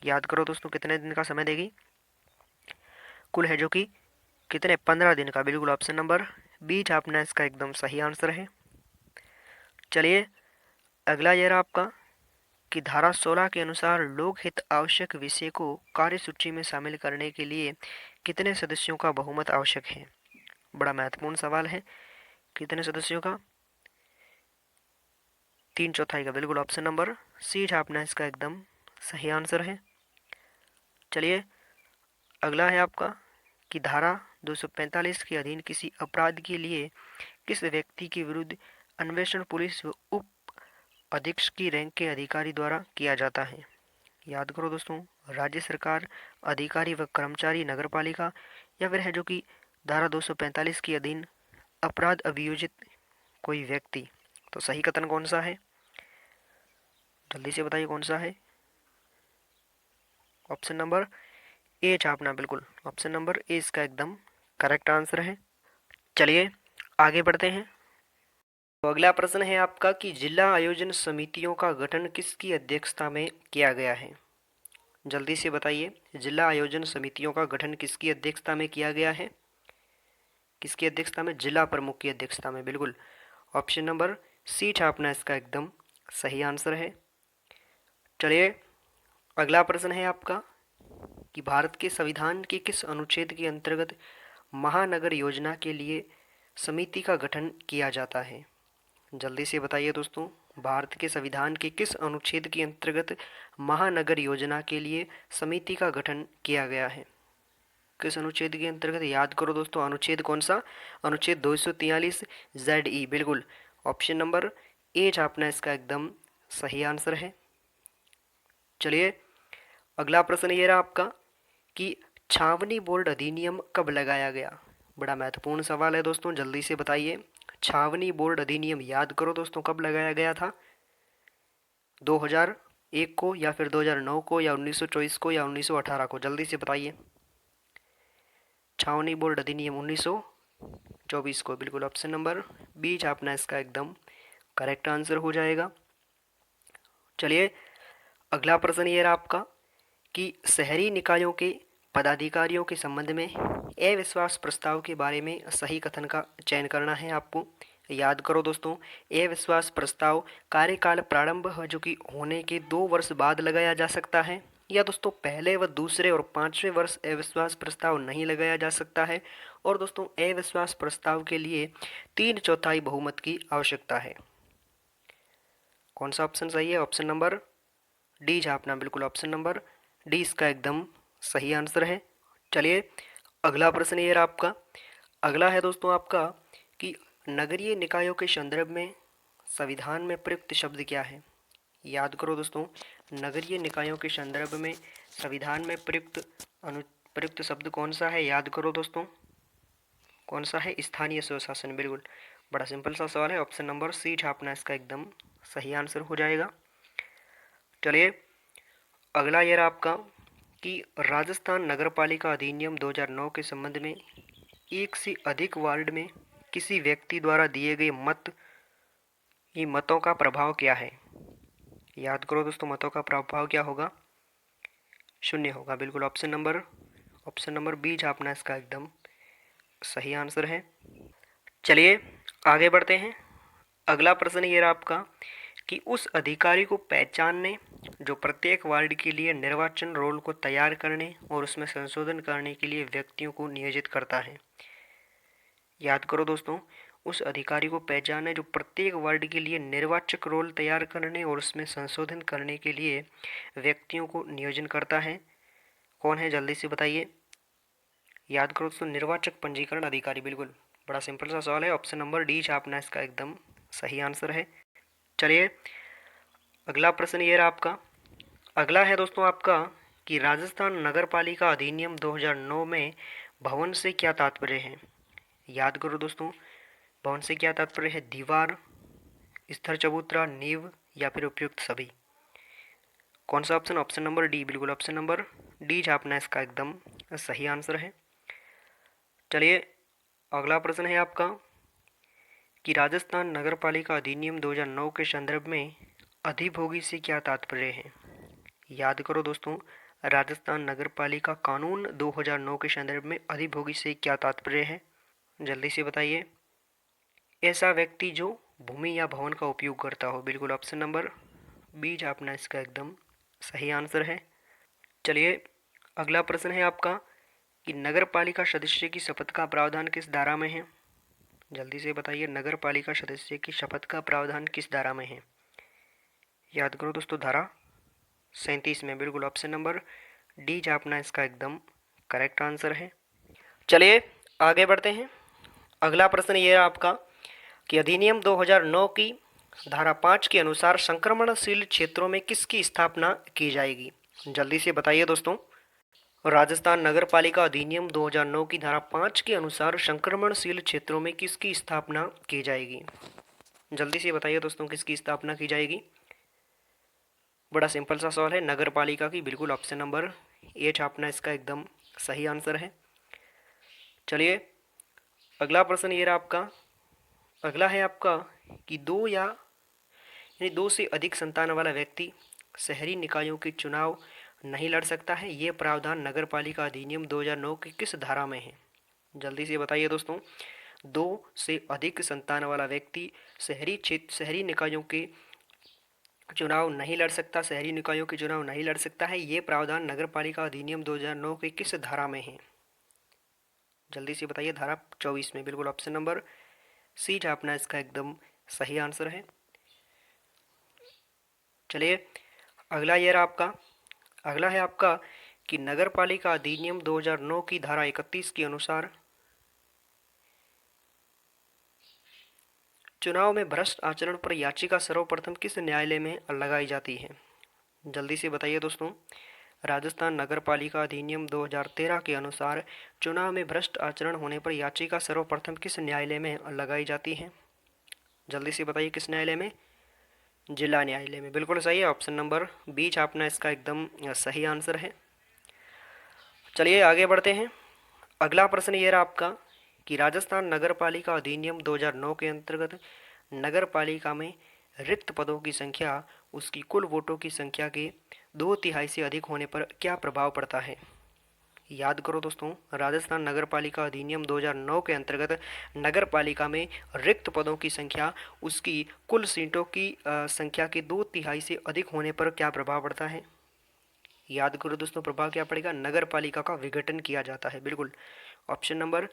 याद करो दोस्तों, कितने दिन का समय देगी? कुल है जो कि कितने? 15 दिन का, बिल्कुल ऑप्शन नंबर बी छापना इसका एकदम सही आंसर है। चलिए अगला यह रहा आपका कि धारा 16 के अनुसार लोकहित आवश्यक विषय को कार्यसूची में शामिल करने के लिए कितने सदस्यों का बहुमत आवश्यक है? बड़ा महत्वपूर्ण सवाल है। कितने सदस्यों का? 3/4 का, बिल्कुल ऑप्शन नंबर सी छापना इसका एकदम सही आंसर है। चलिए अगला है आपका कि धारा 245 के अधीन किसी अपराध के लिए किस व्यक्ति के विरुद्ध अन्वेषण पुलिस व उप अधीक्षक की रैंक के अधिकारी द्वारा किया जाता है? याद करो दोस्तों, राज्य सरकार, अधिकारी व कर्मचारी, नगर पालिका, या फिर है जो कि धारा 245 के अधीन अपराध अभियोजित कोई व्यक्ति। तो सही कथन कौन सा है, जल्दी से बताइए कौन सा है। ऑप्शन नंबर ए छापना, बिल्कुल ऑप्शन नंबर ए इसका एकदम करेक्ट आंसर है। चलिए आगे बढ़ते हैं। तो अगला प्रश्न है आपका कि जिला आयोजन समितियों का गठन किसकी अध्यक्षता में किया गया है। जल्दी से बताइए, जिला आयोजन समितियों का गठन किसकी अध्यक्षता में किया गया है। किसकी अध्यक्षता में, जिला प्रमुख की अध्यक्षता में, बिल्कुल ऑप्शन नंबर सी छापना इसका एकदम सही आंसर है। चलिए अगला प्रश्न है आपका कि भारत के संविधान के किस अनुच्छेद के अंतर्गत महानगर योजना के लिए समिति का गठन किया जाता है। जल्दी से बताइए दोस्तों, भारत के संविधान के किस अनुच्छेद के अंतर्गत महानगर योजना के लिए समिति का गठन किया गया है। किस अनुच्छेद के अंतर्गत, याद करो दोस्तों, अनुच्छेद कौन सा, अनुच्छेद 243 ZE, बिल्कुल ऑप्शन नंबर ए छापना इसका एकदम सही आंसर है। चलिए अगला प्रश्न ये रहा आपका कि छावनी बोर्ड अधिनियम कब लगाया गया। बड़ा महत्वपूर्ण सवाल है दोस्तों, जल्दी से बताइए। छावनी बोर्ड अधिनियम याद करो दोस्तों, कब लगाया गया था, 2001 को या फिर 2009 को या 1924 को या 1918 को, जल्दी से बताइए। छावनी बोर्ड अधिनियम 1924 को, बिल्कुल ऑप्शन नंबर बी छापना इसका एकदम करेक्ट आंसर हो जाएगा। चलिए अगला प्रश्न ये रहा आपका कि शहरी निकायों के पदाधिकारियों के संबंध में अविश्वास प्रस्ताव के बारे में सही कथन का चयन करना है आपको। याद करो दोस्तों, अविश्वास प्रस्ताव कार्यकाल प्रारंभ जो कि होने के 2 वर्ष बाद लगाया जा सकता है, या दोस्तों पहले व दूसरे और 5वें वर्ष अविश्वास प्रस्ताव नहीं लगाया जा सकता है। और दोस्तों अविश्वास प्रस्ताव के लिए 3/4 बहुमत की आवश्यकता है। कौन सा ऑप्शन सही है, ऑप्शन नंबर डी छापना, बिल्कुल ऑप्शन नंबर डी इसका एकदम सही आंसर है। चलिए अगला प्रश्न ये रहा आपका, अगला है दोस्तों आपका कि नगरीय निकायों के संदर्भ में संविधान में प्रयुक्त शब्द क्या है। याद करो दोस्तों, नगरीय निकायों के संदर्भ में संविधान में प्रयुक्त शब्द कौन सा है, याद करो दोस्तों, कौन सा है, स्थानीय स्वशासन, बिल्कुल बड़ा सिंपल सा सवाल है, ऑप्शन नंबर सी छापना इसका एकदम सही आंसर हो जाएगा। चलिए अगला ये रहा आपका कि राजस्थान नगरपालिका अधिनियम 2009 के संबंध में एक से अधिक वार्ड में किसी व्यक्ति द्वारा दिए गए मतों का प्रभाव क्या है। याद करो दोस्तों, मतों का प्रभाव क्या होगा, 0 होगा, बिल्कुल ऑप्शन नंबर बी छापना इसका एकदम सही आंसर है। चलिए आगे बढ़ते हैं। अगला प्रश्न ये रहा आपका कि उस अधिकारी को पहचानने जो प्रत्येक वार्ड के लिए निर्वाचन रोल को तैयार करने और उसमें संशोधन करने के लिए व्यक्तियों को नियोजित करता है। याद करो दोस्तों, उस अधिकारी को पहचानने जो प्रत्येक वार्ड के लिए निर्वाचक रोल तैयार करने और उसमें संशोधन करने के लिए व्यक्तियों को नियोजन करता है, कौन है, जल्दी से बताइए। याद करो दोस्तों, निर्वाचक पंजीकरण अधिकारी, बिल्कुल बड़ा सिंपल सा सवाल है, ऑप्शन नंबर डी छापना इसका एकदम सही आंसर है। चलिए अगला प्रश्न ये रहा आपका, अगला है दोस्तों आपका कि राजस्थान नगरपालिका अधिनियम 2009 में भवन से क्या तात्पर्य है। याद करो दोस्तों, भवन से क्या तात्पर्य है, दीवार, स्थिर चबूतरा, नींव या फिर उपयुक्त सभी। कौन सा ऑप्शन, ऑप्शन नंबर डी, बिल्कुल ऑप्शन नंबर डी छापना इसका एकदम सही आंसर है। चलिए अगला प्रश्न है आपका कि राजस्थान नगरपालिका अधिनियम 2009 के संदर्भ में अधिभोगी से क्या तात्पर्य है। याद करो दोस्तों, राजस्थान नगरपालिका कानून 2009 के संदर्भ में अधिभोगी से क्या तात्पर्य है, जल्दी से बताइए। ऐसा व्यक्ति जो भूमि या भवन का उपयोग करता हो, बिल्कुल ऑप्शन नंबर बी छापना इसका एकदम सही आंसर है। चलिए अगला प्रश्न है आपका कि नगरपालिका सदस्य की शपथ का प्रावधान किस धारा में है। जल्दी से बताइए, नगरपालिका सदस्य की शपथ का प्रावधान किस धारा में है। याद करो दोस्तों, धारा 37 में, बिल्कुल ऑप्शन नंबर डी छापना इसका एकदम करेक्ट आंसर है। चलिए आगे बढ़ते हैं। अगला प्रश्न ये है आपका कि अधिनियम 2009 की धारा 5 के अनुसार संक्रमणशील क्षेत्रों में किसकी स्थापना की जाएगी। जल्दी से बताइए दोस्तों, राजस्थान नगर पालिका अधिनियम 2009 की धारा 5 के अनुसार संक्रमणशील क्षेत्रों में किसकी स्थापना की जाएगी? जल्दी से बताइए दोस्तों, किसकी स्थापना की जाएगी? बड़ा सिंपल सा सवाल है, नगर पालिका की। बिल्कुल ऑप्शन नंबर ए छापना इसका एकदम सही आंसर है। चलिए अगला प्रश्न ये रहा आपका। अगला है आपका कि दो या यानी दो से अधिक संतान वाला व्यक्ति शहरी निकायों के चुनाव नहीं लड़ सकता है। ये प्रावधान नगर पालिका अधिनियम 2009 की किस धारा में है? जल्दी से बताइए दोस्तों। दो से अधिक संतान वाला व्यक्ति शहरी निकायों के चुनाव नहीं लड़ सकता, शहरी निकायों के चुनाव नहीं लड़ सकता है। ये प्रावधान नगर पालिका अधिनियम 2009 के किस धारा में है? जल्दी से बताइए। धारा 24 में। बिल्कुल ऑप्शन नंबर सी छापना इसका एकदम सही आंसर है। चलिए अगला ये रहा आपका। अगला है आपका कि नगर पालिका अधिनियम 2009 की धारा 31 के अनुसार चुनाव में भ्रष्ट आचरण पर याचिका सर्वप्रथम किस न्यायालय में लगाई जाती है? जल्दी से बताइए दोस्तों। राजस्थान नगर पालिका अधिनियम 2013 के अनुसार चुनाव में भ्रष्ट आचरण होने पर याचिका सर्वप्रथम किस न्यायालय में लगाई जाती है? जल्दी से बताइए, किस न्यायालय में? जिला न्यायालय में। बिल्कुल सही है, ऑप्शन नंबर बी छापना इसका एकदम सही आंसर है। चलिए आगे बढ़ते हैं। अगला प्रश्न ये रहा आपका कि राजस्थान नगर पालिका अधिनियम 2009 के अंतर्गत नगर पालिका में रिक्त पदों की संख्या उसकी कुल वोटों की संख्या के 2/3 से अधिक होने पर क्या प्रभाव पड़ता है? याद करो दोस्तों, राजस्थान नगर पालिका अधिनियम 2009 के अंतर्गत नगर पालिका में रिक्त पदों की संख्या उसकी कुल सीटों की संख्या के 2/3 से अधिक होने पर क्या प्रभाव पड़ता है? याद करो दोस्तों, प्रभाव क्या पड़ेगा? नगर पालिका का विघटन किया जाता है। बिल्कुल ऑप्शन नंबर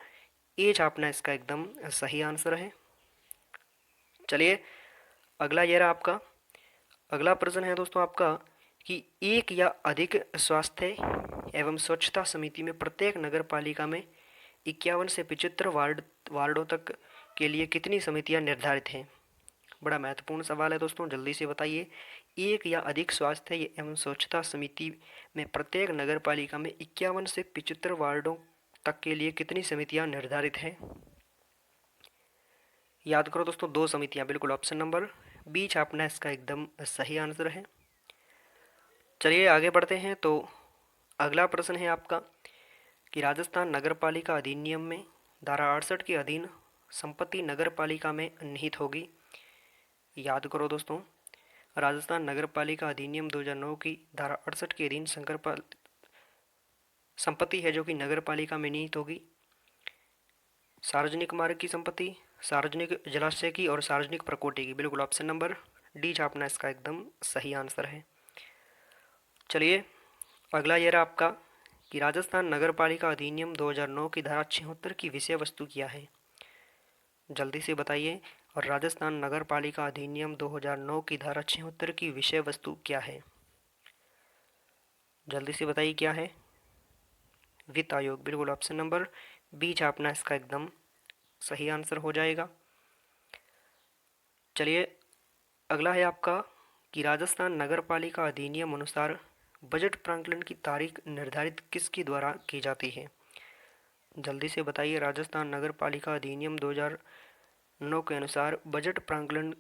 ए छापना इसका एकदम सही आंसर है। चलिए अगला ये रहा आपका। अगला प्रश्न है दोस्तों आपका कि एक या अधिक स्वास्थ्य एवं स्वच्छता समिति में प्रत्येक नगर पालिका में 51 से 75 वार्डों तक के लिए कितनी समितियां निर्धारित हैं? बड़ा महत्वपूर्ण सवाल है दोस्तों, जल्दी से बताइए। एक या अधिक स्वास्थ्य एवं स्वच्छता समिति में प्रत्येक नगर पालिका में 51 से 75 वार्डों तक के लिए कितनी समितियां निर्धारित हैं? याद करो दोस्तों, 2 समितियां। बिल्कुल ऑप्शन नंबर बी छापना इसका एकदम सही आंसर है। चलिए आगे बढ़ते हैं। तो अगला प्रश्न है आपका कि राजस्थान नगर पालिका अधिनियम में धारा 68 के अधीन संपत्ति नगर पालिका में निहित होगी। याद करो दोस्तों, राजस्थान नगर पालिका अधिनियम 2009 की धारा 68 के अधीन संपत्ति है जो कि नगर पालिका में निहित होगी। सार्वजनिक मार्ग की संपत्ति, सार्वजनिक जलाशय की और सार्वजनिक प्रकोष्ठ की। बिल्कुल ऑप्शन नंबर डी छापना इसका एकदम सही आंसर है। चलिए अगला ये रहा आपका कि राजस्थान नगर पालिका अधिनियम 2009 की धारा 76 की विषय वस्तु क्या है? जल्दी से बताइए। और राजस्थान नगर पालिका अधिनियम 2009 की धारा 76 की विषय वस्तु क्या है? जल्दी से बताइए क्या है? वित्त आयोग। बिल्कुल ऑप्शन नंबर बी छापना इसका एकदम सही आंसर हो जाएगा। चलिए अगला है आपका कि राजस्थान नगर पालिका अधिनियम अनुसार बजट प्रांकलन की तारीख निर्धारित किसके द्वारा की जाती है? जल्दी से बताइए। राजस्थान नगर पालिका अधिनियम 2009 के अनुसार बजट प्रांकलन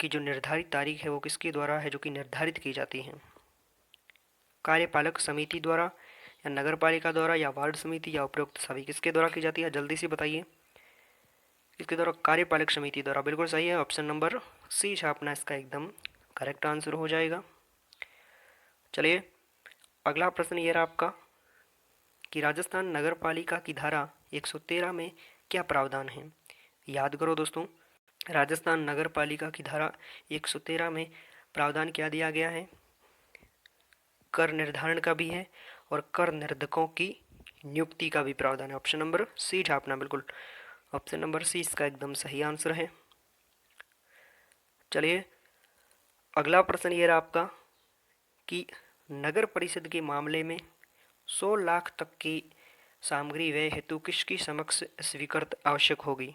की जो निर्धारित तारीख है वो किसके द्वारा है जो कि निर्धारित की जाती है? कार्यपालक समिति द्वारा या नगर पालिका द्वारा या वार्ड समिति या उपरोक्त सभी किसके द्वारा की जाती है? जल्दी से बताइए। इसके द्वारा कार्यपालक समिति द्वारा। बिल्कुल सही है, ऑप्शन नंबर सी छापना इसका एकदम करेक्ट आंसर हो जाएगा। चलिए अगला प्रश्न ये रहा आपका कि राजस्थान नगर पालिका की धारा 113 में क्या प्रावधान है? याद करो दोस्तों, राजस्थान नगर पालिका की धारा 113 में प्रावधान क्या दिया गया है? कर निर्धारण का भी है और कर निर्धारकों की नियुक्ति का भी प्रावधान है। ऑप्शन नंबर सी छापना। बिल्कुल ऑप्शन नंबर सी इसका एकदम सही आंसर है। चलिए अगला प्रश्न ये रहा आपका कि नगर परिषद के मामले में 100 लाख तक की सामग्री व्यय हेतु किसकी समक्ष स्वीकृत आवश्यक होगी?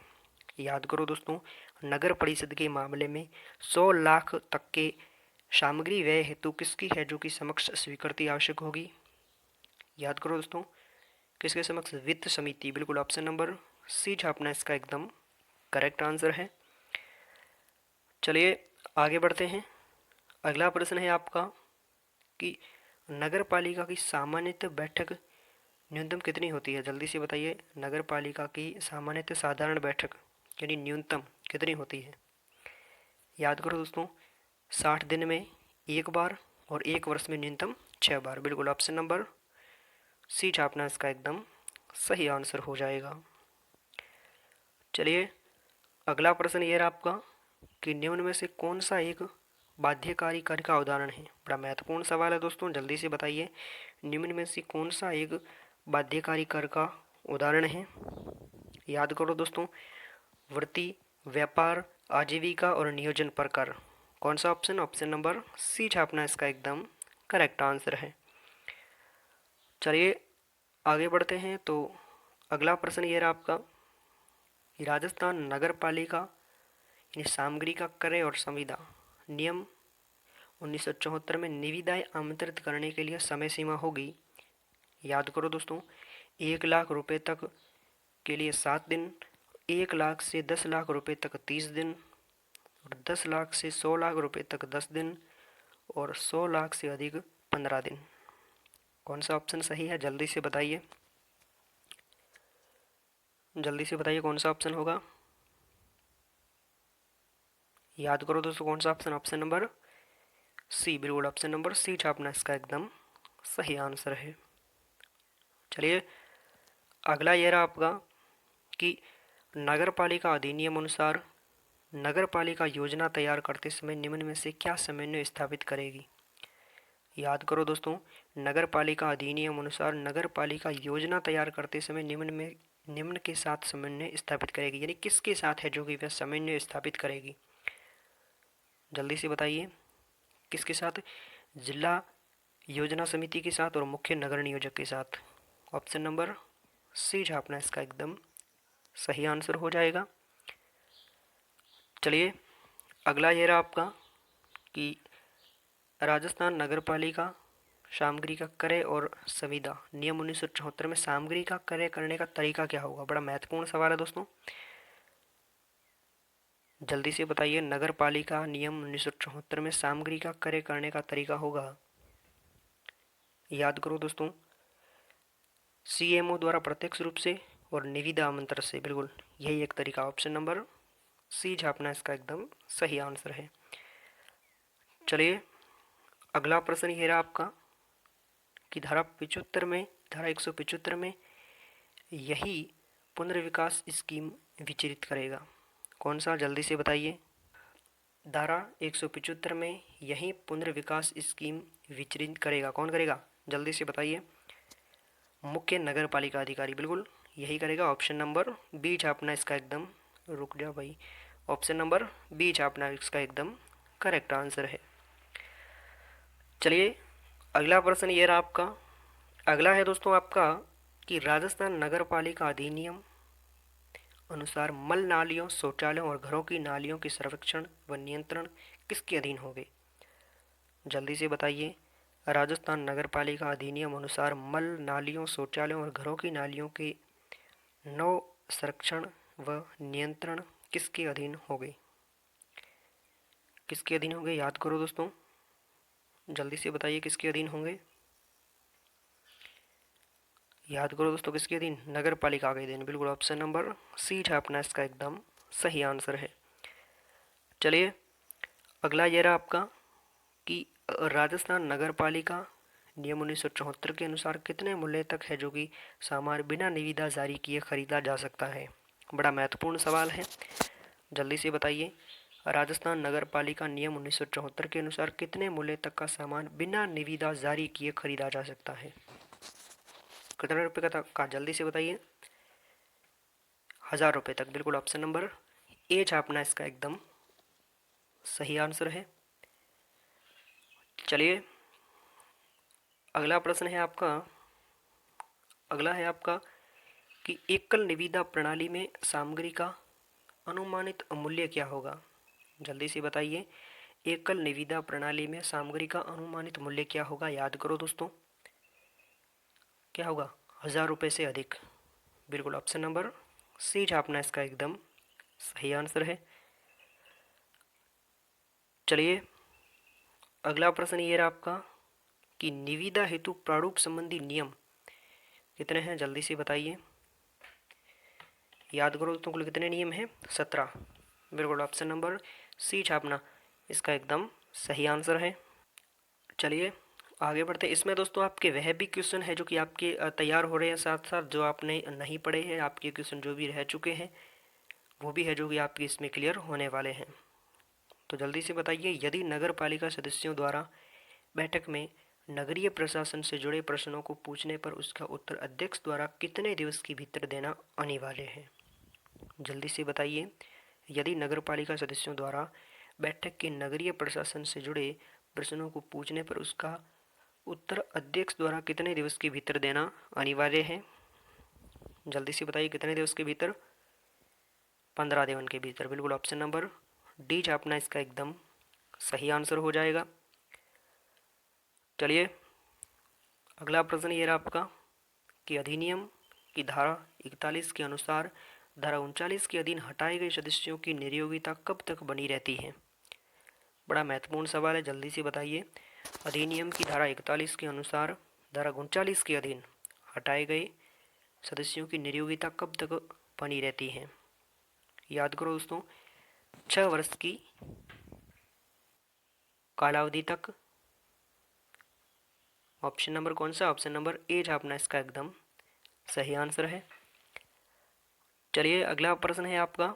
याद करो दोस्तों, नगर परिषद के मामले में 100 लाख तक के सामग्री व्यय हेतु किसकी है जो कि समक्ष स्वीकृति आवश्यक होगी? याद करो दोस्तों, किसके समक्ष? वित्त समिति। बिल्कुल ऑप्शन नंबर सी छापना इसका एकदम करेक्ट आंसर है। चलिए आगे बढ़ते हैं। अगला प्रश्न है आपका कि नगर पालिका की सामान्यतः बैठक न्यूनतम कितनी होती है? जल्दी से बताइए, नगर पालिका की सामान्यतः साधारण बैठक यानी न्यूनतम कितनी होती है? याद करो दोस्तों, 60 दिन में एक बार और एक वर्ष में न्यूनतम 6 बार। बिल्कुल ऑप्शन नंबर सी छापना इसका एकदम सही आंसर हो जाएगा। चलिए अगला प्रश्न ये रहा आपका कि निम्न में से कौन सा एक बाध्यकारी कर का उदाहरण है? बड़ा महत्वपूर्ण सवाल है दोस्तों, जल्दी से बताइए, निम्न में से कौन सा एक बाध्यकारी कर का उदाहरण है? याद करो दोस्तों, वृत्ति, व्यापार, आजीविका और नियोजन पर कर। कौन सा ऑप्शन? ऑप्शन नंबर सी छापना इसका एकदम करेक्ट आंसर है। चलिए आगे बढ़ते हैं। तो अगला प्रश्न ये रहा आपका कि राजस्थान नगर पालिका यानी सामग्री का क्रय और संविदा नियम 1974 में निविदाएं आमंत्रित करने के लिए समय सीमा होगी। याद करो दोस्तों, 1 लाख रुपए तक के लिए 7 दिन, 1 लाख से 10 लाख रुपए तक 30 दिन, और 10 लाख से 100 लाख रुपए तक 10 दिन, और 100 लाख से अधिक 15 दिन। कौन सा ऑप्शन सही है? जल्दी से बताइए, जल्दी से बताइए कौन सा ऑप्शन होगा। याद करो दोस्तों, कौन सा ऑप्शन? Option number C. बिल्कुल ऑप्शन नंबर सी छापना इसका एकदम सही आंसर है। चलिए अगला ये रहा आपका कि नगर पालिका अधिनियम अनुसार नगर पालिका योजना तैयार करते समय निम्न में से क्या समन्वय स्थापित करेगी? याद करो दोस्तों, नगर पालिका अधिनियम अनुसार नगर पालिका योजना तैयार करते समय निम्न के साथ समन्वय स्थापित करेगी, यानी किसके साथ है जो कि वह समन्वय स्थापित करेगी? जल्दी से बताइए, किसके साथ? जिला योजना समिति के साथ और मुख्य नगर नियोजक के साथ। ऑप्शन नंबर सी छापना इसका एकदम सही आंसर हो जाएगा। चलिए अगला ये रहा आपका कि राजस्थान नगर पालिका सामग्री का क्रय और संविदा नियम 1974 में सामग्री का क्रय करने का तरीका क्या होगा? बड़ा महत्वपूर्ण सवाल है दोस्तों, जल्दी से बताइए, नगर पालिका नियम 1974 में सामग्री का क्रय करने का तरीका होगा। याद करो दोस्तों, सीएमओ द्वारा प्रत्यक्ष रूप से और निविदा आमंत्रण से। बिल्कुल यही एक तरीका, ऑप्शन नंबर सी छापना इसका एकदम सही आंसर है। चलिए अगला प्रश्न ये रहा आपका कि धारा 175 में यही पुनर्विकास स्कीम विचलित करेगा। कौन सा? जल्दी से बताइए, धारा 175 में यही पुनर्विकास स्कीम विचलित करेगा, कौन करेगा? जल्दी से बताइए, मुख्य नगर पालिका अधिकारी। बिल्कुल यही करेगा, ऑप्शन नंबर बी छापना इसका एकदम, रुक जाओ भाई, ऑप्शन नंबर बी छापना इसका एकदम करेक्ट आंसर है। चलिए अगला प्रश्न ये रहा आपका, अगला है दोस्तों आपका कि राजस्थान नगर पालिका अधिनियम अनुसार मल नालियों, शौचालयों और घरों की नालियों के सर्वेक्षण व नियंत्रण किसके अधीन होंगे? जल्दी से बताइए, राजस्थान नगर पालिका अधिनियम अनुसार मल नालियों, शौचालयों और घरों की नालियों के नौ संरक्षण व नियंत्रण किसके अधीन होंगे? किसके अधीन होंगे? याद करो दोस्तों, जल्दी से बताइए किसके अधीन होंगे। याद करो दोस्तों, किसके अधीन? नगर पालिका के अधीन। बिल्कुल ऑप्शन नंबर सी छापना इसका एकदम सही आंसर है। चलिए अगला ये रहा आपका कि राजस्थान नगर पालिका नियम 1974 के अनुसार कितने मूल्य तक है जो कि सामान बिना निविदा जारी किए खरीदा जा सकता है? बड़ा महत्वपूर्ण सवाल है, जल्दी से बताइए, राजस्थान नगर पालिका नियम 1974 के अनुसार कितने मूल्य तक का सामान बिना निविदा जारी किए खरीदा जा सकता है? कितने रुपए का? जल्दी से बताइए, 1000 रुपये तक। बिल्कुल ऑप्शन नंबर ए छापना इसका एकदम सही आंसर है। चलिए अगला प्रश्न है आपका, अगला है आपका कि एकल निविदा प्रणाली में सामग्री का अनुमानित मूल्य क्या होगा? जल्दी से बताइए, एकल निविदा प्रणाली में सामग्री का अनुमानित मूल्य क्या होगा? याद करो दोस्तों, क्या होगा, 1000 रुपये से अधिक। बिल्कुल ऑप्शन नंबर सी छापना इसका एकदम सही आंसर है। चलिए अगला प्रश्न ये रहा आपका कि निविदा हेतु प्रारूप संबंधी नियम कितने हैं, जल्दी से बताइए। याद करो दोस्तों, कुल कितने नियम हैं, 17। बिल्कुल ऑप्शन नंबर सी छापना इसका एकदम सही आंसर है। चलिए आगे बढ़ते हैं। इसमें दोस्तों आपके वह भी क्वेश्चन है जो कि आपके तैयार हो रहे हैं, साथ साथ जो आपने नहीं पढ़े हैं, आपके क्वेश्चन जो भी रह चुके हैं वो भी है जो कि आपके इसमें क्लियर होने वाले हैं। तो जल्दी से बताइए, यदि नगर पालिका सदस्यों द्वारा बैठक में नगरीय प्रशासन से जुड़े प्रश्नों को पूछने पर उसका उत्तर अध्यक्ष द्वारा कितने दिवस के भीतर देना अनिवार्य है। जल्दी से बताइए, यदि नगर पालिका सदस्यों द्वारा बैठक के नगरीय प्रशासन से जुड़े प्रश्नों को पूछने पर उसका उत्तर अध्यक्ष द्वारा कितने दिवस के भीतर देना अनिवार्य है। जल्दी से बताइए कितने दिवस के भीतर, 15 दिन के भीतर। बिल्कुल ऑप्शन नंबर डी छापना इसका एकदम सही आंसर हो जाएगा। चलिए अगला प्रश्न ये रहा आपका कि अधिनियम की धारा 41 के अनुसार धारा 39 के अधीन हटाए गए सदस्यों की नियोगिता कब तक बनी रहती है। बड़ा महत्वपूर्ण सवाल है, जल्दी से बताइए। अधिनियम की धारा 41 के अनुसार धारा 39 के अधीन हटाए गए सदस्यों की नियोगिता कब तक बनी रहती है। याद करो दोस्तों, 6 वर्ष की कालावधि तक। ऑप्शन नंबर कौन सा, ऑप्शन नंबर ए छापना इसका एकदम सही आंसर है। चलिए अगला प्रश्न है आपका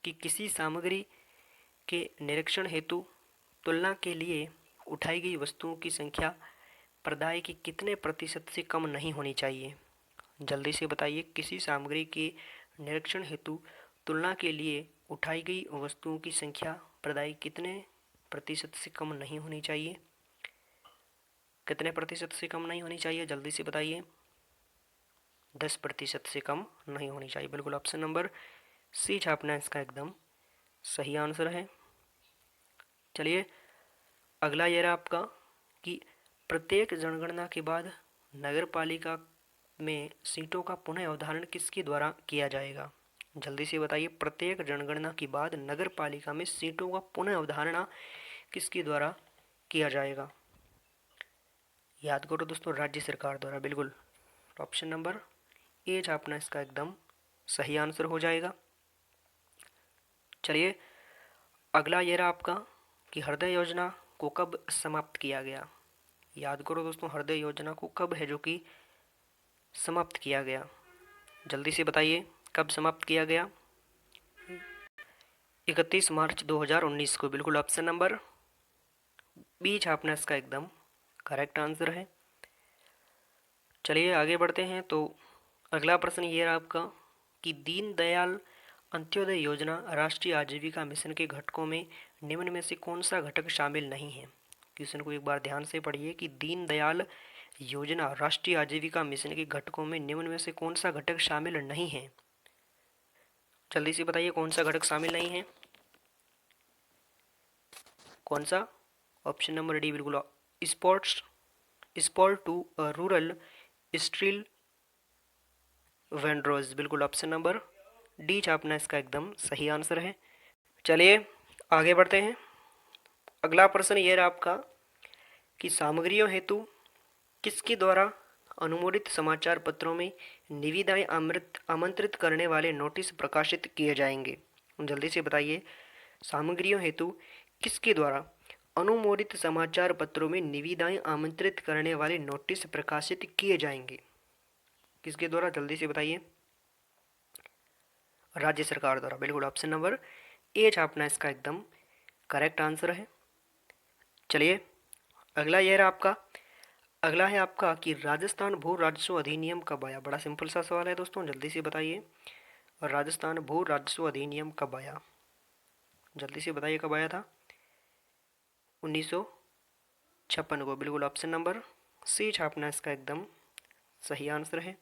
कि किसी सामग्री के निरीक्षण हेतु तुलना के लिए उठाई गई वस्तुओं की संख्या प्रदाय की कितने प्रतिशत से कम नहीं होनी चाहिए। जल्दी से बताइए, किसी सामग्री के निरीक्षण हेतु तुलना के लिए उठाई गई वस्तुओं की संख्या प्रदाय कितने प्रतिशत से कम नहीं होनी चाहिए। कितने प्रतिशत से कम नहीं होनी चाहिए, जल्दी से बताइए। 10% से कम नहीं होनी चाहिए। बिल्कुल ऑप्शन नंबर सी छापना इसका एकदम सही आंसर है। चलिए अगला ये रहा आपका कि प्रत्येक जनगणना के बाद नगर पालिका में सीटों का पुनः अवधारण किसके द्वारा किया जाएगा। जल्दी से बताइए, प्रत्येक जनगणना के बाद नगर पालिका में सीटों का पुनः अवधारणा किसके द्वारा किया जाएगा। याद करो दोस्तों, राज्य सरकार द्वारा। बिल्कुल ऑप्शन नंबर ए छापना इसका एकदम सही आंसर हो जाएगा। चलिए अगला ये रहा आपका कि हृदय योजना को कब समाप्त किया गया। याद करो दोस्तों, हृदय योजना को कब है जो कि समाप्त किया गया। जल्दी से बताइए कब समाप्त किया गया। 31 मार्च 2019 को। बिल्कुल ऑप्शन नंबर बी छापना इसका एकदम करेक्ट आंसर है। चलिए आगे बढ़ते हैं। तो अगला प्रश्न ये रहा आपका कि दीनदयाल अंत्योदय योजना राष्ट्रीय आजीविका मिशन के घटकों में निम्न में से कौन सा घटक शामिल नहीं है। क्वेश्चन को एक बार ध्यान से पढ़िए कि दीनदयाल योजना राष्ट्रीय आजीविका मिशन के घटकों में निम्न में से कौन सा घटक शामिल नहीं है। जल्दी से बताइए कौन सा घटक शामिल नहीं है, कौन सा। ऑप्शन नंबर डी बिल्कुल स्पोर्ट्स स्पोर्ट टू रूरल स्ट्रील वेंड्रोज। बिल्कुल ऑप्शन नंबर डी छापना इसका एकदम सही आंसर है। चलिए आगे बढ़ते हैं। अगला प्रश्न ये रहा आपका कि सामग्रियों हेतु किसके द्वारा अनुमोदित समाचार पत्रों में निविदाएं आमंत्रित करने वाले नोटिस प्रकाशित किए जाएंगे। जल्दी से बताइए, सामग्रियों हेतु किसके द्वारा अनुमोदित समाचार पत्रों में निविदाएं आमंत्रित करने वाले नोटिस प्रकाशित किए जाएंगे। किसके द्वारा, जल्दी से बताइए। राज्य सरकार द्वारा। बिल्कुल ऑप्शन नंबर ए छापना इसका एकदम करेक्ट आंसर है। चलिए अगला ये रहा आपका, अगला है आपका कि राजस्थान भू राजस्व अधिनियम कब आया। बड़ा सिंपल सा सवाल है दोस्तों, जल्दी से बताइए। राजस्थान भू राजस्व अधिनियम कब आया, जल्दी से बताइए कब आया था। 1956 को। बिल्कुल ऑप्शन नंबर सी छापना इसका एकदम सही आंसर है।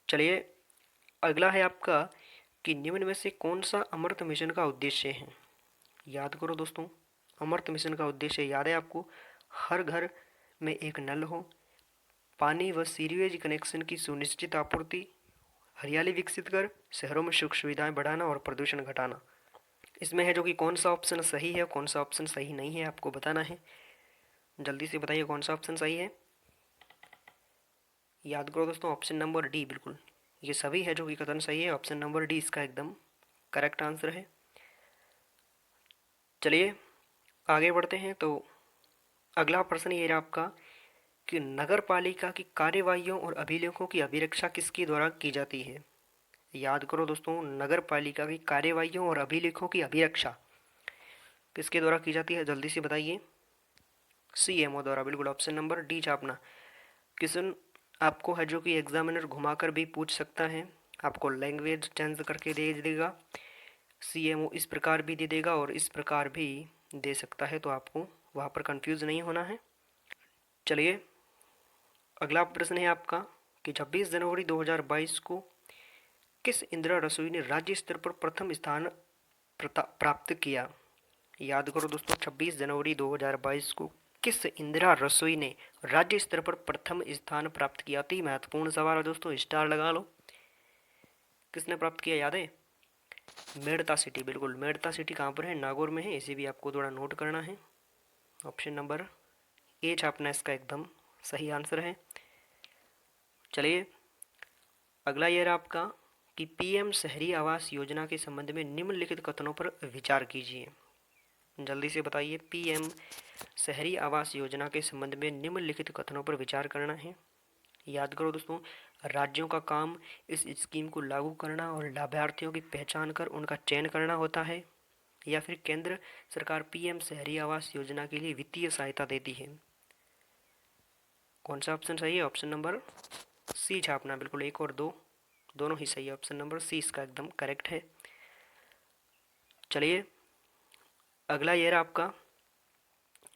चलिए अगला है आपका कि निम्न में से कौन सा अमृत मिशन का उद्देश्य है। याद करो दोस्तों, अमृत मिशन का उद्देश्य याद है आपको, हर घर में एक नल हो, पानी व सीवेज कनेक्शन की सुनिश्चित आपूर्ति, हरियाली विकसित कर, शहरों में सुख सुविधाएं बढ़ाना और प्रदूषण घटाना। इसमें है जो कि कौन सा ऑप्शन सही है, कौन सा ऑप्शन सही नहीं है, आपको बताना है। जल्दी से बताइए कौन सा ऑप्शन सही है। याद करो दोस्तों, ऑप्शन नंबर डी, बिल्कुल ये सभी है जो कि कथन सही है। ऑप्शन नंबर डी इसका एकदम करेक्ट आंसर है। चलिए आगे बढ़ते हैं। तो अगला प्रश्न ये रहा आपका कि नगर पालिका की कार्यवाहियों और अभिलेखों की अभिरक्षा किसके द्वारा की जाती है। याद करो दोस्तों, नगर पालिका की कार्यवाहियों और अभिलेखों की अभिरक्षा किसके द्वारा की जाती है, जल्दी से बताइए। सीएमओ द्वारा, बिल्कुल ऑप्शन नंबर डी छापना। क्वेश्चन आपको है जो कि एग्जामिनर घुमाकर भी पूछ सकता है, आपको लैंग्वेज चेंज करके दे देगा। सीएमओ इस प्रकार भी दे देगा और इस प्रकार भी दे सकता है, तो आपको वहाँ पर कंफ्यूज नहीं होना है। चलिए अगला प्रश्न है आपका कि 26 जनवरी 2022 को किस इंदिरा रसोई ने राज्य स्तर पर प्रथम स्थान प्राप्त किया। याद करो दोस्तों, 26 जनवरी 2022 को किस इंदिरा रसोई ने राज्य स्तर पर प्रथम स्थान प्राप्त किया। अति महत्वपूर्ण सवाल है दोस्तों, स्टार लगा लो। किसने प्राप्त किया, याद है? मेड़ता सिटी, बिल्कुल मेड़ता सिटी कहाँ पर है, नागौर में है। इसे भी आपको थोड़ा नोट करना है। ऑप्शन नंबर ए छापना इसका एकदम सही आंसर है। चलिए अगला ये रहा आपका कि पीएम शहरी आवास योजना के संबंध में निम्नलिखित कथनों पर विचार कीजिए। जल्दी से बताइए, पीएम शहरी आवास योजना के संबंध में निम्नलिखित कथनों पर विचार करना है। याद करो दोस्तों, राज्यों का काम इस स्कीम को लागू करना और लाभार्थियों की पहचान कर उनका चयन करना होता है, या फिर केंद्र सरकार पीएम शहरी आवास योजना के लिए वित्तीय सहायता देती है। कौन सा ऑप्शन सही है? ऑप्शन नंबर सी छापना, बिल्कुल एक और दो दोनों ही सही है। ऑप्शन नंबर सी इसका एकदम करेक्ट है। चलिए अगला ये रहा आपका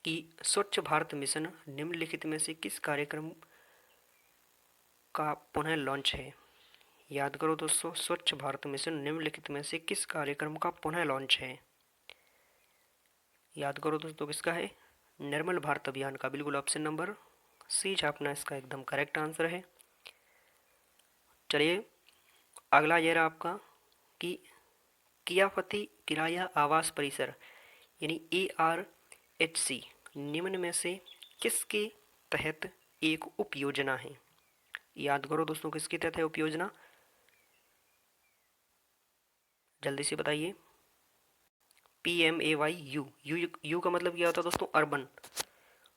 कि स्वच्छ भारत मिशन निम्नलिखित में से किस कार्यक्रम का पुनः लॉन्च है। याद करो दोस्तों, स्वच्छ भारत मिशन निम्नलिखित में से किस कार्यक्रम का पुनः लॉन्च है। याद करो दोस्तों, किसका है? निर्मल भारत अभियान का, बिल्कुल ऑप्शन नंबर सी छापना इसका एकदम करेक्ट आंसर है। चलिए अगला ये रहा आपका कि कियाफती किराया आवास परिसर यानी ARHC निम्न में से किसके तहत एक उप योजना है। याद करो दोस्तों, किसके तहत है उप योजना, जल्दी से बताइए। PMAY यू का मतलब क्या होता है दोस्तों? अर्बन,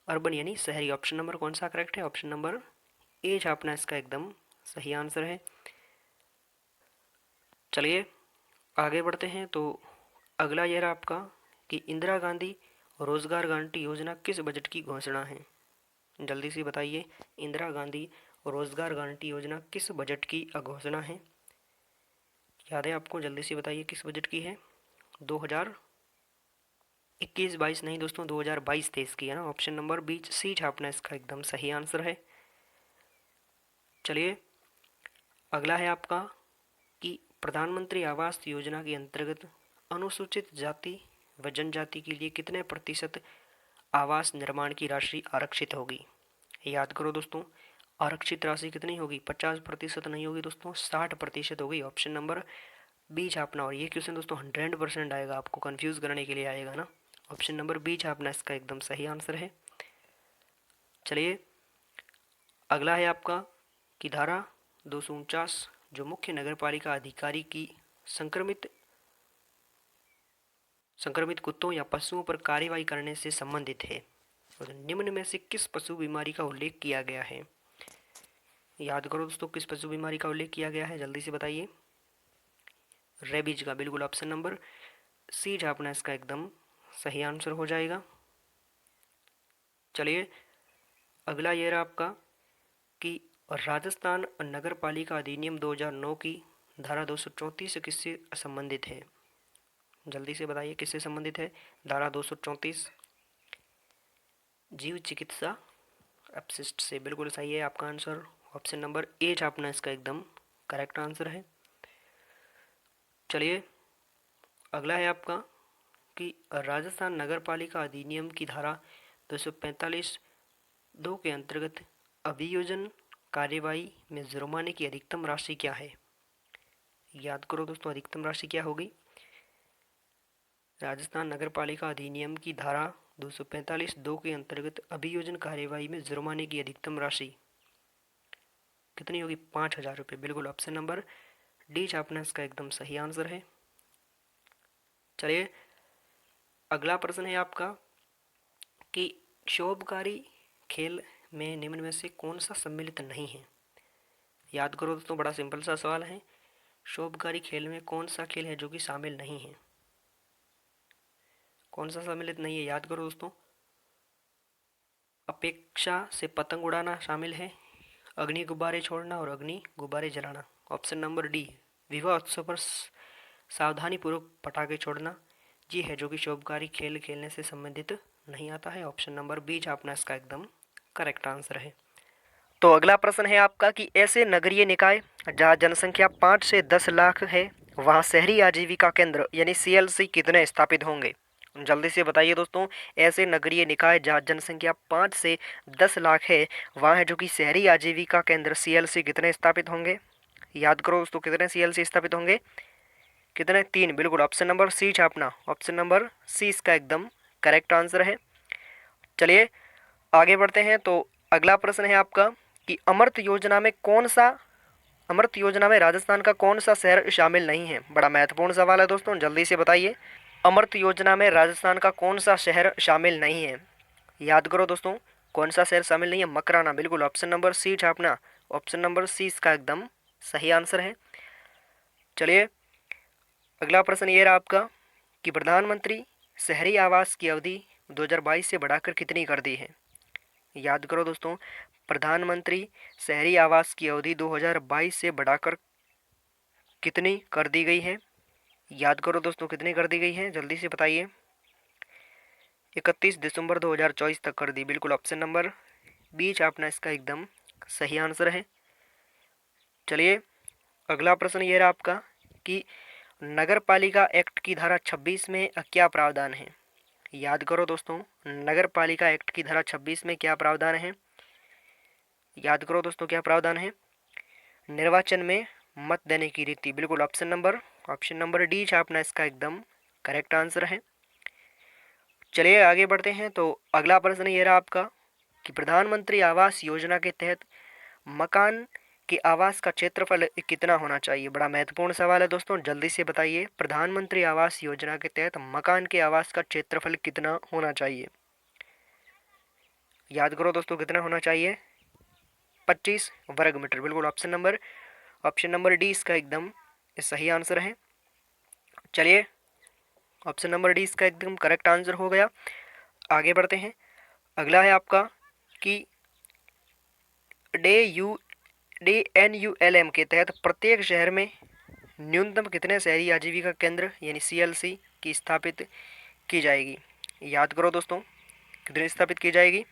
अर्बन यानी शहरी। ऑप्शन नंबर कौन सा करेक्ट है? ऑप्शन नंबर ए छापना इसका एकदम सही आंसर है। चलिए आगे बढ़ते हैं। तो अगला यह रहा आपका कि इंदिरा गांधी रोजगार गारंटी योजना किस बजट की घोषणा है। जल्दी से बताइए, इंदिरा गांधी रोजगार गारंटी योजना किस बजट की घोषणा है। याद है आपको? जल्दी से बताइए किस बजट की है। 2021-22 नहीं दोस्तों, 2022-23 की है ना। ऑप्शन नंबर बी सी छापना इसका एकदम सही आंसर है। चलिए अगला है आपका कि प्रधानमंत्री आवास योजना के अंतर्गत अनुसूचित जाति व जनजाति के लिए कितने प्रतिशत आवास निर्माण की राशि आरक्षित होगी। याद करो दोस्तों, आरक्षित राशि कितनी होगी? 50% नहीं होगी दोस्तों, 60% होगी। ऑप्शन नंबर बी छापना। और ये क्वेश्चन दोस्तों 100% आएगा, आपको कंफ्यूज करने के लिए आएगा ना। ऑप्शन नंबर बी छापना इसका एकदम सही आंसर है। चलिए अगला है आपका कि धारा 249 जो मुख्य नगरपालिका अधिकारी की संक्रमित कुत्तों या पशुओं पर कार्रवाई करने से संबंधित है, और निम्न में से किस पशु बीमारी का उल्लेख किया गया है। याद करो दोस्तों, किस पशु बीमारी का उल्लेख किया गया है, जल्दी से बताइए। रेबीज का, बिल्कुल ऑप्शन नंबर सी छापना इसका एकदम सही आंसर हो जाएगा। चलिए अगला ये रहा आपका कि राजस्थान नगर पालिका अधिनियम 2009 की धारा 234 किससे संबंधित है। जल्दी से बताइए किससे संबंधित है। धारा 234 जीव चिकित्सा अपशिष्ट से, बिल्कुल सही है आपका आंसर। ऑप्शन नंबर ए छापना इसका एकदम करेक्ट आंसर है। चलिए अगला है आपका कि राजस्थान नगर पालिका अधिनियम की धारा 245 2 के अंतर्गत अभियोजन कार्यवाही में जुर्माने की अधिकतम राशि क्या है? याद करो दोस्तों, अधिकतम राशि क्या होगी? राजस्थान नगरपालिका अधिनियम की धारा 245(2) के अंतर्गत अभियोजन कार्यवाही में जुर्माने की अधिकतम राशि कितनी होगी? 5,000 रुपये। बिल्कुल ऑप्शन नंबर डी छापना इसका एकदम सही आंसर है। चलिए अगला प्रश्न है आपका कि क्षोभकारी खेल में निम्न में से कौन सा सम्मिलित नहीं है? याद करो दोस्तों, बड़ा सिंपल सा सवाल है। क्षोभकारी खेल में कौन सा खेल है जो कि शामिल नहीं है? कौन सा सम्मिलित नहीं है? याद करो दोस्तों, अपेक्षा से पतंग उड़ाना शामिल है, अग्नि गुब्बारे छोड़ना और अग्नि गुब्बारे जलाना। ऑप्शन नंबर डी, विवाह उत्सव पर सावधानी पूर्वक पटाखे छोड़ना, ये है जो कि क्षोभकारी खेल खेलने से संबंधित नहीं आता है। ऑप्शन नंबर बी छापना इसका एकदम करेक्ट आंसर है। तो अगला प्रश्न है आपका कि ऐसे नगरीय निकाय जहाँ जनसंख्या 5 से 10 लाख है वहाँ शहरी आजीविका केंद्र यानी सीएलसी कितने स्थापित होंगे? जल्दी से बताइए दोस्तों, ऐसे नगरीय निकाय जहाँ जनसंख्या 5 से 10 लाख है वहाँ है जो कि शहरी आजीविका केंद्र सीएलसी कितने स्थापित होंगे? याद करो दोस्तों, कितने सीएलसी स्थापित होंगे? कितने? 3। बिल्कुल ऑप्शन नंबर सी छापना। ऑप्शन नंबर सी इसका एकदम करेक्ट आंसर है। चलिए आगे बढ़ते हैं। तो अगला प्रश्न है आपका कि अमृत योजना में राजस्थान का कौन सा शहर शामिल नहीं है? बड़ा महत्वपूर्ण सवाल है दोस्तों, जल्दी से बताइए। अमृत योजना में राजस्थान का कौन सा शहर शामिल नहीं है? याद करो दोस्तों, कौन सा शहर शामिल नहीं है? मकराना। बिल्कुल ऑप्शन नंबर सी छापना। ऑप्शन नंबर सी इसका एकदम सही आंसर है। चलिए अगला प्रश्न ये रहा आपका कि प्रधानमंत्री शहरी आवास की अवधि 2022 से बढ़ाकर कितनी कर दी है? याद करो दोस्तों, प्रधानमंत्री शहरी आवास की अवधि 2022 से बढ़ाकर कितनी कर दी गई है? याद करो दोस्तों, कितनी कर दी गई है? जल्दी से बताइए। 31 दिसंबर 2024 तक कर दी। बिल्कुल ऑप्शन नंबर बी छापना इसका एकदम सही आंसर है। चलिए अगला प्रश्न ये रहा आपका कि नगर पालिका एक्ट की धारा 26 में क्या प्रावधान है? याद करो दोस्तों, नगर पालिका एक्ट की धारा 26 में क्या प्रावधान है? याद करो दोस्तों, क्या प्रावधान है? निर्वाचन में मत देने की रीति। बिल्कुल ऑप्शन नंबर डी छापना इसका एकदम करेक्ट आंसर है। चलिए आगे बढ़ते हैं। तो अगला प्रश्न ये रहा आपका कि प्रधानमंत्री आवास योजना के तहत मकान के आवास का क्षेत्रफल कितना होना चाहिए? बड़ा महत्वपूर्ण सवाल है दोस्तों, जल्दी से बताइए। प्रधानमंत्री आवास योजना के तहत मकान के आवास का क्षेत्रफल कितना होना चाहिए? याद करो दोस्तों, कितना होना चाहिए? 25 वर्ग मीटर। बिल्कुल ऑप्शन नंबर डी इसका एकदम सही आंसर है। चलिए ऑप्शन नंबर डी इसका एकदम करेक्ट आंसर हो गया। आगे बढ़ते हैं। अगला है आपका कि DNULM के तहत प्रत्येक शहर में न्यूनतम कितने शहरी आजीविका केंद्र यानी सीएलसी की स्थापित की जाएगी? याद करो दोस्तों, कितनी स्थापित की जाएगी?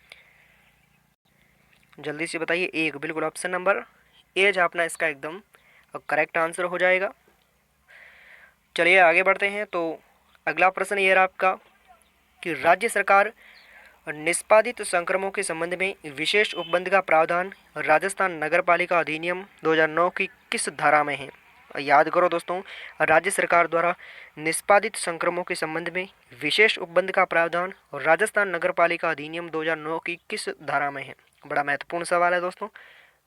जल्दी से बताइए। 1। बिल्कुल ऑप्शन नंबर ए छापना इसका एकदम करेक्ट आंसर हो जाएगा। चलिए आगे बढ़ते हैं। तो अगला प्रश्न ये रहा आपका कि राज्य सरकार निष्पादित संक्रमणों के संबंध में विशेष उपबंध का प्रावधान राजस्थान नगरपालिका अधिनियम 2009 की किस धारा में है? याद करो दोस्तों, राज्य सरकार द्वारा निष्पादित संक्रमणों के संबंध में विशेष उपबंध का प्रावधान राजस्थान नगरपालिका अधिनियम 2009 की किस धारा में है? बड़ा महत्वपूर्ण सवाल है दोस्तों,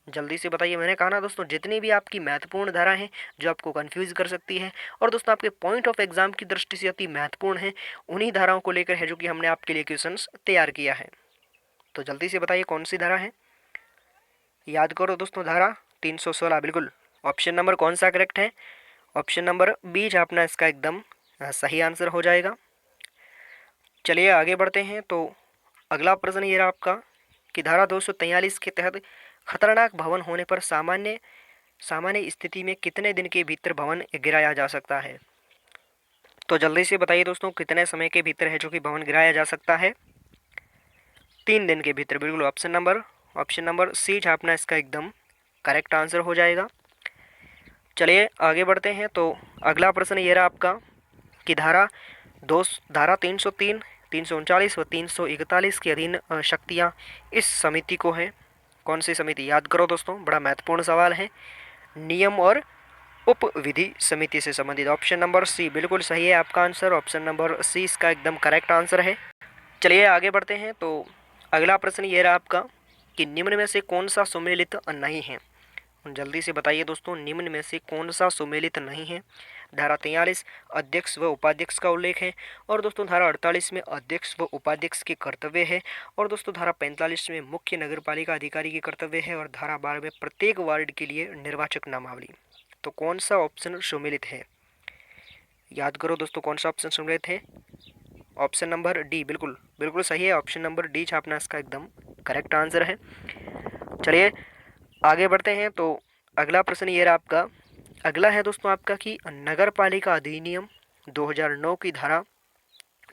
जल्दी से बताइए। मैंने कहा ना दोस्तों, जितनी भी आपकी महत्वपूर्ण धारा है जो आपको कंफ्यूज कर सकती है और दोस्तों आपके पॉइंट ऑफ एग्जाम की दृष्टि से अति महत्वपूर्ण है, उन्हीं धाराओं को लेकर है जो कि हमने आपके लिए क्वेश्चंस तैयार किया है। तो जल्दी से बताइए कौन सी धारा है? याद करो दोस्तों, धारा 316। बिल्कुल ऑप्शन नंबर कौन सा करेक्ट है? ऑप्शन नंबर बी छापना इसका एकदम सही आंसर हो जाएगा। चलिए आगे बढ़ते हैं। तो अगला प्रश्न ये रहा आपका कि धारा 243 के तहत खतरनाक भवन होने पर सामान्य स्थिति में कितने दिन के भीतर भवन गिराया जा सकता है? तो जल्दी से बताइए दोस्तों, कितने समय के भीतर है जो कि भवन गिराया जा सकता है? 3 दिन के भीतर। बिल्कुल ऑप्शन नंबर सी छापना इसका एकदम करेक्ट आंसर हो जाएगा। चलिए आगे बढ़ते हैं। तो अगला प्रश्न ये रहा आपका कि धारा 303, 339 व 341 के अधीन शक्तियाँ इस समिति को है। कौन सी समिति? याद करो दोस्तों, बड़ा महत्वपूर्ण सवाल है। नियम और उप विधि समिति से संबंधित। ऑप्शन नंबर सी बिल्कुल सही है आपका आंसर। ऑप्शन नंबर सी इसका एकदम करेक्ट आंसर है। चलिए आगे बढ़ते हैं। तो अगला प्रश्न ये रहा आपका कि निम्न में से कौन सा सुमेलित नहीं है? जल्दी से बताइए दोस्तों, निम्न में से कौन सा सुमेलित नहीं है? धारा 43 अध्यक्ष व उपाध्यक्ष का उल्लेख है, और दोस्तों धारा 48 में अध्यक्ष व उपाध्यक्ष के कर्तव्य है, और दोस्तों धारा 45 में मुख्य नगरपालिका अधिकारी के कर्तव्य है, और धारा 12 में प्रत्येक वार्ड के लिए निर्वाचक नामावली। तो कौन सा ऑप्शन सुमेलित है? याद करो दोस्तों, कौन सा ऑप्शन सुमेलित है? ऑप्शन नंबर डी बिल्कुल बिल्कुल सही है। ऑप्शन नंबर डी छापना इसका एकदम करेक्ट आंसर है। चलिए आगे बढ़ते हैं। तो अगला प्रश्न ये रहा आपका, अगला है दोस्तों आपका कि नगर पालिका अधिनियम 2009 की धारा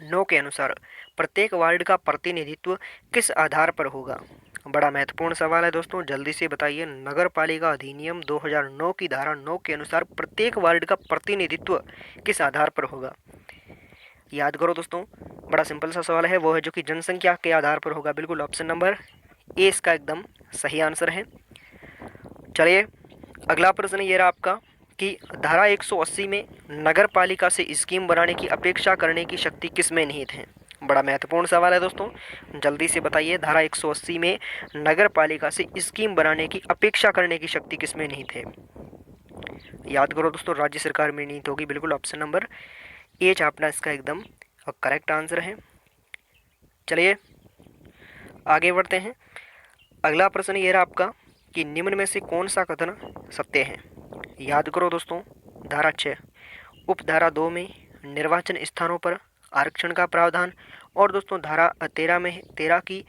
9 के अनुसार प्रत्येक वार्ड का प्रतिनिधित्व किस आधार पर होगा? बड़ा महत्वपूर्ण सवाल है दोस्तों, जल्दी से बताइए। नगर पालिका अधिनियम 2009 की धारा 9 के अनुसार प्रत्येक वार्ड का प्रतिनिधित्व किस आधार पर होगा? याद करो दोस्तों, बड़ा सिंपल सा सवाल है, वो है जो कि जनसंख्या के आधार पर होगा। बिल्कुल ऑप्शन नंबर ए इसका एकदम सही आंसर है। चलिए अगला प्रश्न ये रहा आपका कि धारा 180 में नगर पालिका से स्कीम बनाने की अपेक्षा करने की शक्ति किसमें निहित है? बड़ा महत्वपूर्ण सवाल है दोस्तों, जल्दी से बताइए। धारा 180 में नगर पालिका से स्कीम बनाने की अपेक्षा करने की शक्ति किसमें निहित है? याद करो दोस्तों, राज्य सरकार में निहित होगी। बिल्कुल ऑप्शन नंबर ए छापना इसका एकदम करेक्ट आंसर है। चलिए आगे बढ़ते हैं। अगला प्रश्न ये रहा आपका कि निम्न में से कौन सा कथन सत्य है? याद करो दोस्तों, धारा 6 उपधारा 2 में निर्वाचन स्थानों पर आरक्षण का प्रावधान, और दोस्तों धारा 13 में 13 की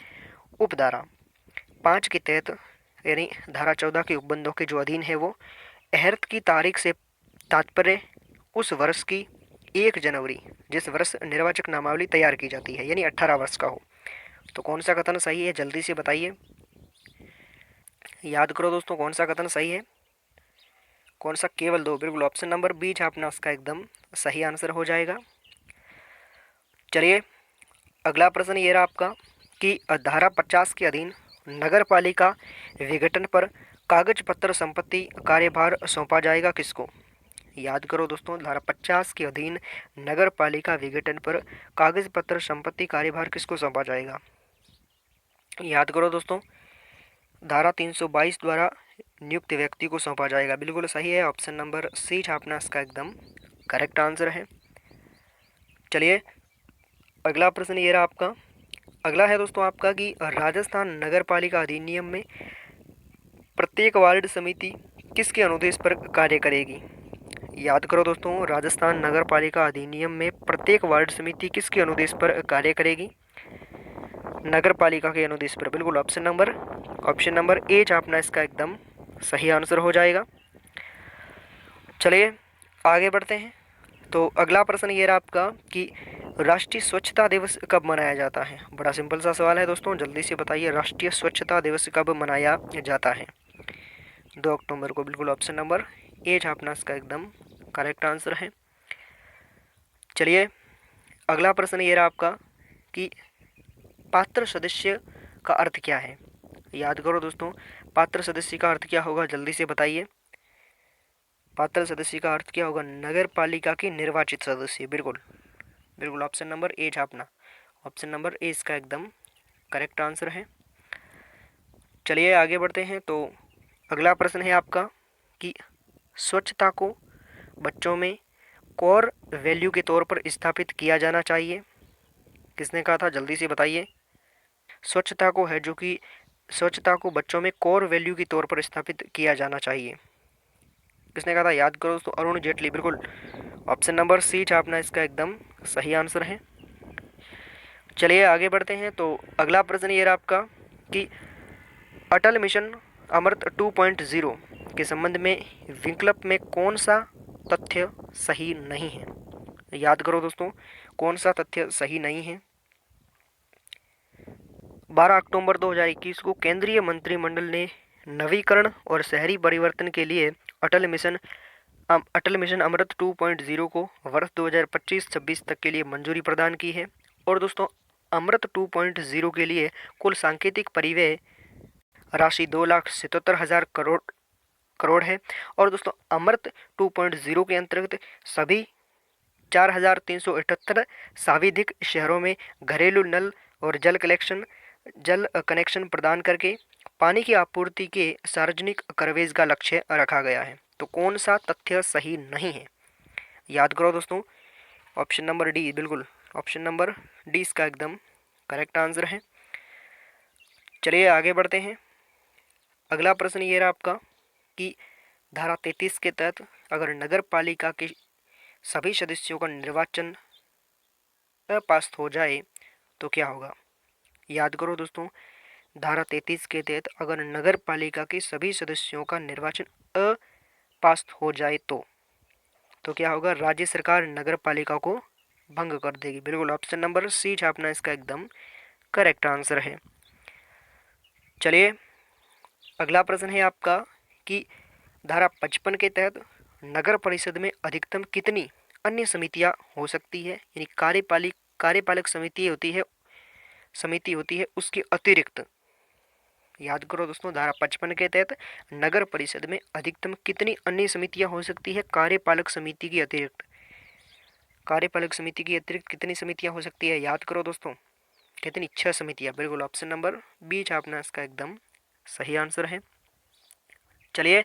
उपधारा 5 के तहत यानी धारा 14 के उपबंधों के जो अधीन है वो अहर्त की तारीख से तात्पर्य उस वर्ष की 1 जनवरी जिस वर्ष निर्वाचक नामावली तैयार की जाती है, यानी 18 वर्ष का हो। तो कौन सा कथन सही है? जल्दी से बताइए। याद करो दोस्तों, कौन सा कथन सही है? कौन सा? केवल 2। बिल्कुल ऑप्शन नंबर बी छापना उसका एकदम सही आंसर हो जाएगा। चलिए अगला प्रश्न ये रहा आपका कि धारा 50 के अधीन नगर पालिका विघटन पर कागज पत्र संपत्ति कार्यभार सौंपा जाएगा किसको? याद करो दोस्तों, धारा 50 के अधीन नगर पालिका विघटन पर कागज पत्र संपत्ति कार्यभार किसको सौंपा जाएगा? याद करो दोस्तों, धारा 322 द्वारा नियुक्त व्यक्ति को सौंपा जाएगा। बिल्कुल सही है। ऑप्शन नंबर सी छापना इसका एकदम करेक्ट आंसर है। चलिए अगला प्रश्न ये रहा आपका, अगला है दोस्तों आपका कि राजस्थान नगर पालिका अधिनियम में प्रत्येक वार्ड समिति किसके अनुदेश पर कार्य करेगी? याद करो दोस्तों, राजस्थान नगर पालिका अधिनियम में प्रत्येक वार्ड समिति किसके अनुदेश पर कार्य करेगी? नगर पालिका के अनुदेश पर। बिल्कुल ऑप्शन नंबर ए छापना इसका एकदम सही आंसर हो जाएगा। चलिए आगे बढ़ते हैं। तो अगला प्रश्न ये रहा आपका कि राष्ट्रीय स्वच्छता दिवस कब मनाया जाता है? बड़ा सिंपल सा सवाल है दोस्तों, जल्दी से बताइए। राष्ट्रीय स्वच्छता दिवस कब मनाया जाता है? 2 अक्टूबर को। बिल्कुल ऑप्शन नंबर ए छापना इसका एकदम करेक्ट आंसर है। चलिए अगला प्रश्न ये रहा आपका कि पात्र सदस्य का अर्थ क्या है? याद करो दोस्तों, पात्र सदस्य का अर्थ क्या होगा? जल्दी से बताइए। पात्र सदस्य का अर्थ क्या होगा? नगर पालिका के निर्वाचित सदस्य। बिल्कुल ऑप्शन नंबर ए छापना। ऑप्शन नंबर ए इसका एकदम करेक्ट आंसर है। चलिए आगे बढ़ते हैं। तो अगला प्रश्न है आपका कि स्वच्छता को बच्चों में कोर वैल्यू के तौर पर स्थापित किया जाना चाहिए। किसने कहा था? जल्दी से बताइए। स्वच्छता को है जो कि स्वच्छता को बच्चों में कोर वैल्यू के तौर पर स्थापित किया जाना चाहिए। किसने कहा था? याद करो दोस्तों, अरुण जेटली। बिल्कुल ऑप्शन नंबर सी छापना इसका एकदम सही आंसर है। चलिए आगे बढ़ते हैं। तो अगला प्रश्न ये रहा आपका कि अटल मिशन अमृत 2.0 के संबंध में विकल्प में कौन सा तथ्य सही नहीं है? याद करो दोस्तों, कौन सा तथ्य सही नहीं है? 12 अक्टूबर 2021 को केंद्रीय मंत्रिमंडल ने नवीकरण और शहरी परिवर्तन के लिए अटल मिशन अमृत 2.0 को वर्ष 2025-26 तक के लिए मंजूरी प्रदान की है। और दोस्तों अमृत 2.0 के लिए कुल सांकेतिक परिव्यय राशि 2,77,000 करोड़ है। और दोस्तों अमृत 2.0 के अंतर्गत सभी 4,378 साविधिक शहरों में घरेलू नल और जल कनेक्शन प्रदान करके पानी की आपूर्ति के सार्वजनिक कवरेज का लक्ष्य रखा गया है। तो कौन सा तथ्य सही नहीं है? याद करो दोस्तों, ऑप्शन नंबर डी, बिल्कुल ऑप्शन नंबर डी इसका एकदम करेक्ट आंसर है। चलिए आगे बढ़ते हैं। अगला प्रश्न ये रहा आपका कि धारा 33 के तहत अगर नगर पालिका के सभी सदस्यों का निर्वाचन अपास हो जाए तो क्या होगा? याद करो दोस्तों, धारा 33 के तहत अगर नगर पालिका के सभी सदस्यों का निर्वाचन अपास हो जाए तो क्या होगा? राज्य सरकार नगर पालिका को भंग कर देगी। बिल्कुल ऑप्शन नंबर सी छापना इसका एकदम करेक्ट आंसर है। चलिए अगला प्रश्न है आपका कि धारा 55 के तहत नगर परिषद में अधिकतम कितनी अन्य समितियां हो सकती है? यानी कार्यपालक समिति होती है उसके अतिरिक्त। याद करो दोस्तों, धारा 55 के तहत नगर परिषद में अधिकतम कितनी अन्य समितियां हो सकती है कार्यपालक समिति की अतिरिक्त? कार्यपालक समिति की अतिरिक्त कितनी समितियां हो सकती है? याद करो दोस्तों, कितनी? 6 समितियां। बिल्कुल ऑप्शन नंबर बी छापना इसका एकदम सही आंसर है। चलिए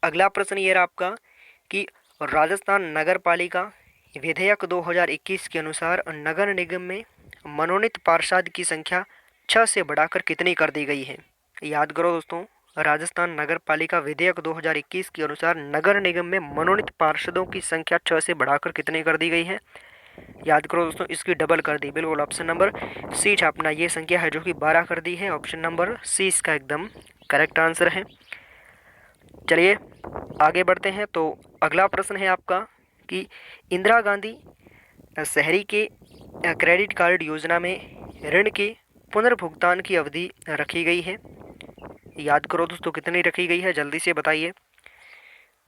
अगला प्रश्न ये रहा आपका कि राजस्थान नगर पालिका विधेयक 2021 के अनुसार नगर निगम में मनोनीत पार्षद की संख्या 6 से बढ़ाकर कितनी कर दी गई है? याद करो दोस्तों, राजस्थान नगर पालिका विधेयक 2021 के अनुसार नगर निगम में मनोनीत पार्षदों की संख्या 6 से बढ़ाकर कितनी कर दी गई है? याद करो दोस्तों, इसकी डबल कर दी। बिल्कुल ऑप्शन नंबर सी छापना। ये संख्या है जो कि 12 कर दी है। ऑप्शन नंबर सी इसका एकदम करेक्ट आंसर है। चलिए आगे बढ़ते हैं। तो अगला प्रश्न है आपका कि इंदिरा गांधी शहरी के क्रेडिट कार्ड योजना में ऋण के पुनर्भुगतान की अवधि रखी गई है। याद करो दोस्तों, कितनी रखी गई है? जल्दी से बताइए,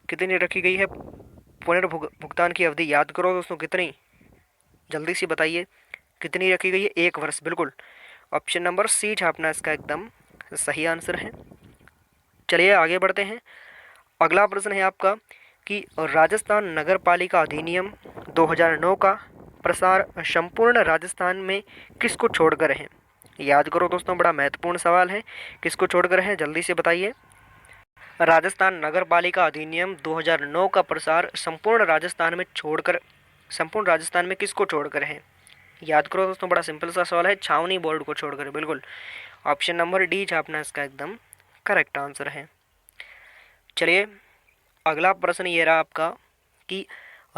कितनी रखी गई है पुनर्भुगतान की अवधि? याद करो दोस्तों, कितनी? जल्दी से बताइए, कितनी रखी गई है? 1 वर्ष। बिल्कुल ऑप्शन नंबर सी छापना इसका एकदम सही आंसर है। चलिए आगे बढ़ते हैं। अगला प्रश्न है आपका कि राजस्थान नगर पालिका अधिनियम 2009 का प्रसार संपूर्ण राजस्थान में किसको छोड़कर है? याद करो दोस्तों, बड़ा महत्वपूर्ण सवाल है। किसको छोड़कर है? जल्दी से बताइए। राजस्थान नगर पालिका अधिनियम 2009 का प्रसार संपूर्ण राजस्थान में किसको छोड़कर है? याद करो दोस्तों, बड़ा सिंपल सा सवाल है। छावनी बोर्ड को छोड़कर। बिल्कुल ऑप्शन नंबर डी छापना इसका एकदम करेक्ट आंसर है। चलिए अगला प्रश्न ये रहा आपका कि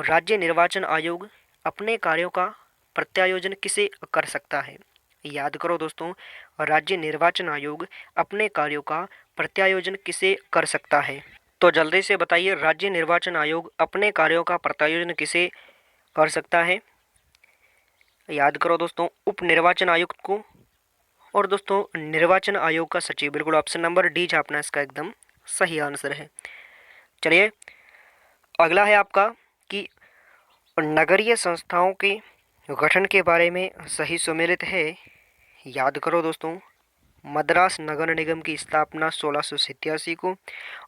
राज्य निर्वाचन आयोग अपने कार्यों का प्रत्यायोजन किसे कर सकता है? याद करो दोस्तों, राज्य निर्वाचन आयोग अपने कार्यों का प्रत्यायोजन किसे कर सकता है? तो जल्दी से बताइए, राज्य निर्वाचन आयोग अपने कार्यों का प्रत्यायोजन किसे कर सकता है? याद करो दोस्तों, उप निर्वाचन आयुक्त को और दोस्तों निर्वाचन आयोग का सचिव। बिल्कुल ऑप्शन नंबर डी छापना इसका एकदम सही आंसर है। चलिए अगला है आपका कि नगरीय संस्थाओं के गठन के बारे में सही सुमेलित है। याद करो दोस्तों, मद्रास नगर निगम की स्थापना 1687 को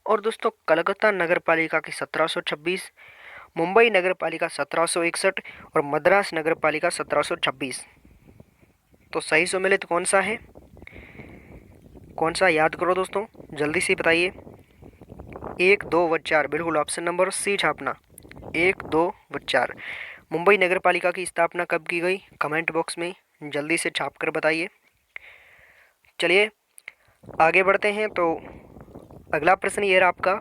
और दोस्तों कलकत्ता नगर पालिका की 1726, मुंबई नगर पालिका 1761 और मद्रास नगर पालिका 1726। तो सही सुमेलित कौन सा है? कौन सा? याद करो दोस्तों, जल्दी से बताइए। 1, 2 व 4। बिल्कुल ऑप्शन नंबर सी छापना, 1, 2 व 4। मुंबई नगर पालिका की स्थापना कब की गई? कमेंट बॉक्स में जल्दी से छाप कर बताइए। चलिए आगे बढ़ते हैं। तो अगला प्रश्न ये रहा आपका।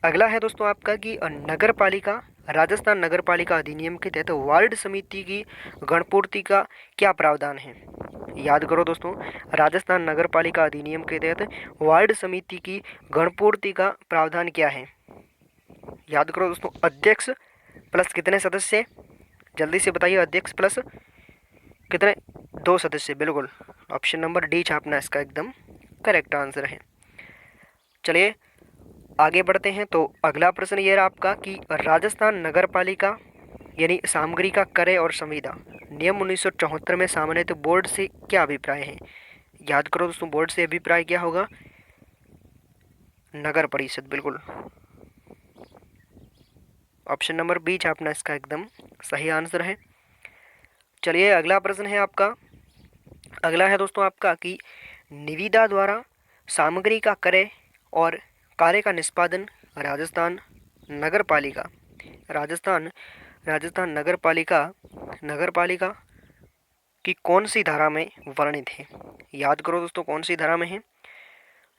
अगला है दोस्तों आपका कि नगर पालिका राजस्थान नगर पालिका अधिनियम के तहत वार्ड समिति की गणपूर्ति का क्या प्रावधान है? याद करो दोस्तों, राजस्थान नगर पालिका अधिनियम के तहत वार्ड समिति की गणपूर्ति का प्रावधान क्या है? याद करो दोस्तों, अध्यक्ष प्लस कितने सदस्य? जल्दी से बताइए, अध्यक्ष प्लस कितने? 2 सदस्य। बिल्कुल ऑप्शन नंबर डी छापना इसका एकदम करेक्ट आंसर है। चलिए आगे बढ़ते हैं। तो अगला प्रश्न ये रहा आपका कि राजस्थान नगर पालिका यानी सामग्री का क्रय और संविदा नियम 1974 में सामान्यतः बोर्ड से क्या अभिप्राय है? याद करो दोस्तों, बोर्ड से अभिप्राय क्या होगा? नगर परिषद, बिल्कुल। ऑप्शन नंबर बी छापना इसका एकदम सही आंसर है। चलिए अगला प्रश्न है आपका। अगला है दोस्तों आपका कि निविदा द्वारा सामग्री का क्रय और कार्य का निष्पादन राजस्थान नगर पालिका राजस्थान राजस्थान नगर पालिका की कौन सी धारा में वर्णित है? याद करो दोस्तों, कौन सी धारा में है?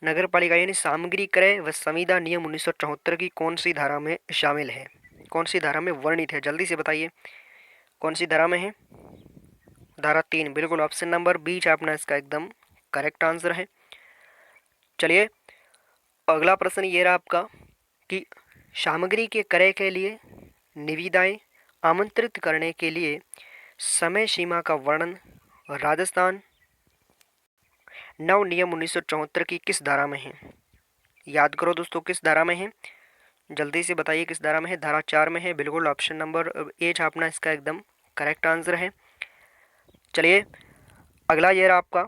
नगर पालिका यानी सामग्री क्रय व संविदा नियम 1974 की कौन सी धारा में शामिल है? कौन सी धारा में वर्णित है? जल्दी से बताइए कौन सी धारा में है? धारा 3, बिल्कुल। ऑप्शन नंबर बी छापना इसका एकदम करेक्ट आंसर है। चलिए अगला प्रश्न ये रहा आपका कि सामग्री के क्रय के लिए निविदाएं आमंत्रित करने के लिए समय सीमा का वर्णन राजस्थान नव नियम 1974 की किस धारा में है? याद करो दोस्तों, किस धारा में है? जल्दी से बताइए किस धारा में है? धारा 4 में है, बिल्कुल। ऑप्शन नंबर ए छापना इसका एकदम करेक्ट आंसर है। चलिए अगला ये रहा आपका।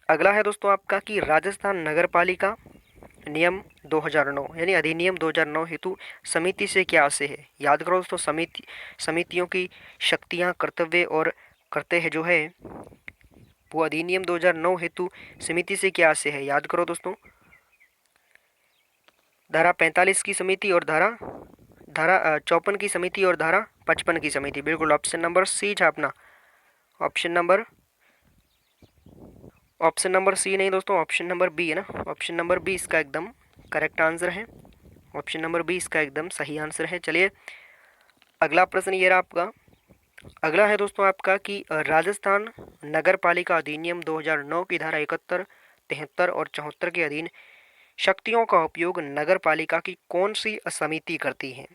अगला है दोस्तों आपका कि राजस्थान नगर पालिका नियम 2009 यानी अधिनियम 2009 हेतु समिति से क्या आशय है? याद करो दोस्तों, समितियों की शक्तियां, कर्तव्य और करते हैं जो है वो अधिनियम 2009 हेतु समिति से क्या आशय है? याद करो दोस्तों, धारा 45 की समिति और धारा धारा 54 की समिति और धारा 55 की समिति, बिल्कुल। ऑप्शन नंबर सी छापना। ऑप्शन नंबर सी नहीं दोस्तों, ऑप्शन नंबर बी है ना। ऑप्शन नंबर बी इसका एकदम करेक्ट आंसर है। ऑप्शन नंबर बी इसका एकदम सही आंसर है। चलिए अगला प्रश्न ये रहा आपका। अगला है दोस्तों आपका कि राजस्थान नगर पालिका अधिनियम 2009 की धारा 71, 73 और 74 के अधीन शक्तियों का उपयोग नगर पालिका की कौन सी समिति करती है?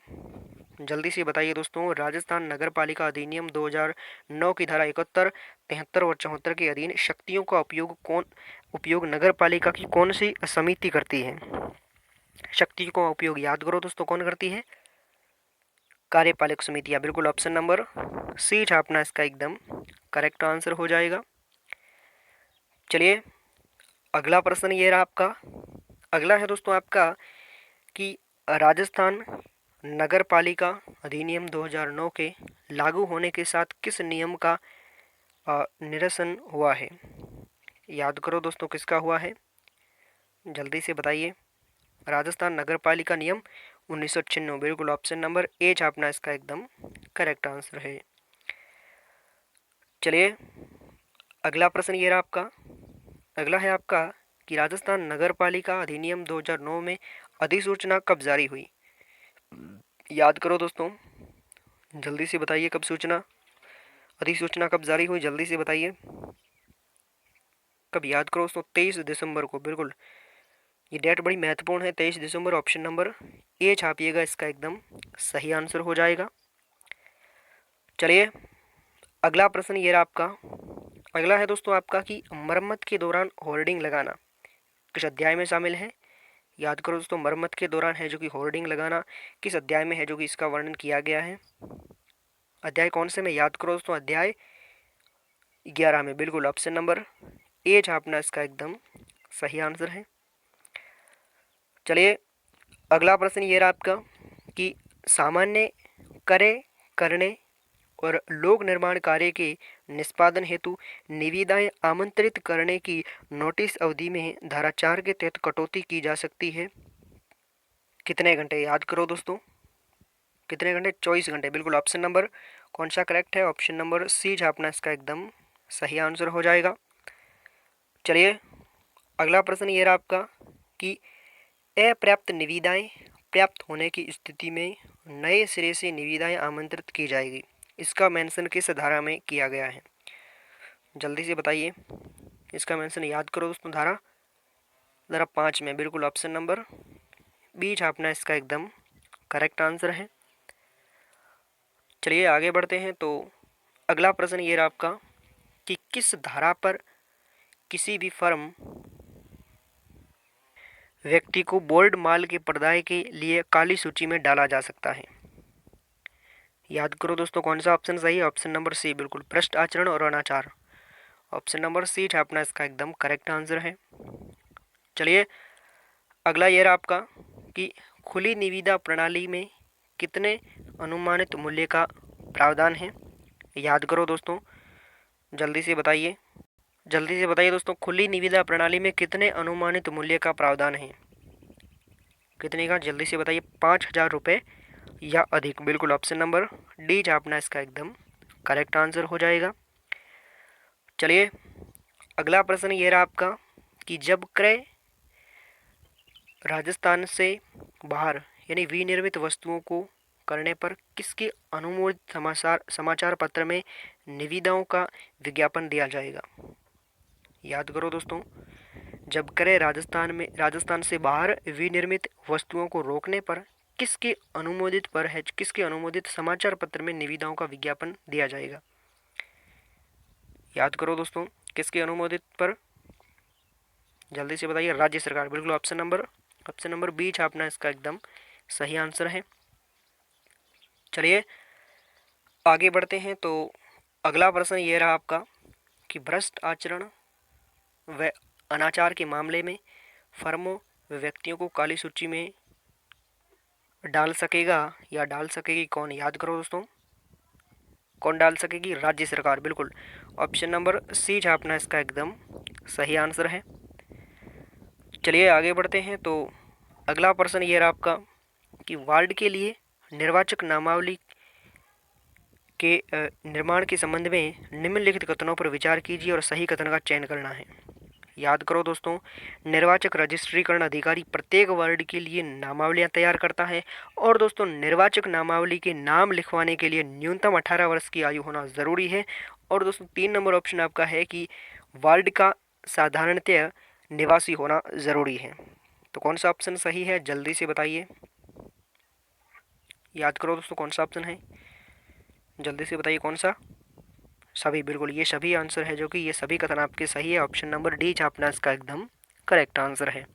जल्दी से बताइए दोस्तों, राजस्थान नगर पालिका अधिनियम 2009 की धारा 71, 73 और 74 के अधीन शक्तियों का उपयोग नगर पालिका की कौन सी समिति करती है? शक्तियों का उपयोग याद करो दोस्तों, कौन करती है? कार्यपालक समितियां, बिल्कुल। ऑप्शन नंबर सी छापना इसका एकदम करेक्ट आंसर हो जाएगा। चलिए अगला प्रश्न ये रहा आपका। अगला है दोस्तों आपका कि राजस्थान नगर पालिका अधिनियम 2009 के लागू होने के साथ किस नियम का निरसन हुआ है? याद करो दोस्तों, किसका हुआ है? जल्दी से बताइए। राजस्थान नगर पालिका नियम 1996, बिल्कुल। ऑप्शन नंबर ए छापना इसका एकदम करेक्ट आंसर है। चलिए अगला प्रश्न ये रहा आपका। अगला है आपका कि राजस्थान नगर पालिका अधिनियम 2009 में अधिसूचना कब जारी हुई? याद करो दोस्तों, जल्दी से बताइए अधिसूचना कब जारी हुई? जल्दी से बताइए कब। याद करो दोस्तों, 23 दिसंबर को, बिल्कुल। ये डेट बड़ी महत्वपूर्ण है, 23 दिसंबर। ऑप्शन नंबर ए छापिएगा, इसका एकदम सही आंसर हो जाएगा। चलिए अगला प्रश्न ये रहा आपका। अगला है दोस्तों आपका कि मरम्मत के दौरान होर्डिंग लगाना किस अध्याय में शामिल है? याद करो दोस्तों, मरम्मत के दौरान है जो कि होर्डिंग लगाना किस अध्याय में है जो कि इसका वर्णन किया गया है? अध्याय कौन से में? याद करो दोस्तों, अध्याय 11 में, बिल्कुल। ऑप्शन नंबर ए छापना इसका एकदम सही आंसर है। चलिए अगला प्रश्न ये रहा आपका कि सामान्य क्रय करने और लोक निर्माण कार्य के निष्पादन हेतु निविदाएं आमंत्रित करने की नोटिस अवधि में धारा 4 के तहत कटौती की जा सकती है कितने घंटे? याद करो दोस्तों, कितने घंटे? 24 घंटे, बिल्कुल। ऑप्शन नंबर कौन सा करेक्ट है? ऑप्शन नंबर सी छापना इसका एकदम सही आंसर हो जाएगा। चलिए अगला प्रश्न ये रहा आपका कि अपर्याप्त निविदाएं प्राप्त होने की स्थिति में नए सिरे से निविदाएं आमंत्रित की जाएगी, इसका मेंशन किस धारा में किया गया है? जल्दी से बताइए इसका मेंशन। याद करो दोस्तों, धारा 5 में, बिल्कुल। ऑप्शन नंबर बी छापना इसका एकदम करेक्ट आंसर है। चलिए आगे बढ़ते हैं। तो अगला प्रश्न ये रहा आपका कि किस धारा पर किसी भी फर्म व्यक्ति को बोल्ड माल के पर्दाए के लिए काली सूची में डाला जा सकता है? याद करो दोस्तों, कौन सा ऑप्शन सही है? ऑप्शन नंबर सी, बिल्कुल। भ्रष्ट आचरण और अनाचार। ऑप्शन नंबर सी छापना इसका एकदम करेक्ट आंसर है। चलिए अगला ये रहा आपका कि खुली निविदा प्रणाली में कितने अनुमानित मूल्य का प्रावधान है। याद करो दोस्तों, जल्दी से बताइए, जल्दी से बताइए दोस्तों, खुली निविदा प्रणाली में कितने अनुमानित मूल्य का प्रावधान है। कितने का, जल्दी से बताइए। 5,000 रुपये या अधिक। बिल्कुल ऑप्शन नंबर डी छापना इसका एकदम करेक्ट आंसर हो जाएगा। चलिए अगला प्रश्न ये रहा आपका कि जब क्रय राजस्थान से बाहर यानी विनिर्मित वस्तुओं को करने पर किसके अनुमोदित समाचार पत्र में निविदाओं का विज्ञापन दिया जाएगा। याद करो दोस्तों, जब क्रय राजस्थान से बाहर विनिर्मित वस्तुओं को रोकने पर किसके अनुमोदित समाचार पत्र में निविदाओं का विज्ञापन दिया जाएगा। याद करो दोस्तों, किसके अनुमोदित पर, जल्दी से बताइए। राज्य सरकार। बिल्कुल ऑप्शन नंबर बी छापना इसका एकदम सही आंसर है। चलिए आगे बढ़ते हैं। तो अगला प्रश्न ये रहा आपका कि भ्रष्ट आचरण व अनाचार के मामले में फर्मों व व्यक्तियों को काली सूची में डाल सकेगा या डाल सकेगी कौन। याद करो दोस्तों, कौन डाल सकेगी। राज्य सरकार। बिल्कुल ऑप्शन नंबर सी छापना इसका एकदम सही आंसर है। चलिए आगे बढ़ते हैं। तो अगला प्रश्न ये रहा आपका कि वार्ड के लिए निर्वाचक नामावली के निर्माण के संबंध में निम्नलिखित कथनों पर विचार कीजिए और सही कथन का चयन करना है। याद करो दोस्तों, निर्वाचक रजिस्ट्रीकरण अधिकारी प्रत्येक वार्ड के लिए नामावलियां तैयार करता है और दोस्तों निर्वाचक नामावली के नाम लिखवाने के लिए न्यूनतम 18 वर्ष की आयु होना ज़रूरी है। और दोस्तों 3 नंबर ऑप्शन आपका है कि वार्ड का साधारणतः निवासी होना ज़रूरी है। तो कौन सा ऑप्शन सही है, जल्दी से बताइए। याद करो दोस्तों, कौन सा ऑप्शन है, जल्दी से बताइए कौन सा। सभी। बिल्कुल ये सभी आंसर है, जो कि ये सभी कथन आपके सही है। ऑप्शन नंबर डी छापना इसका एकदम करेक्ट आंसर है।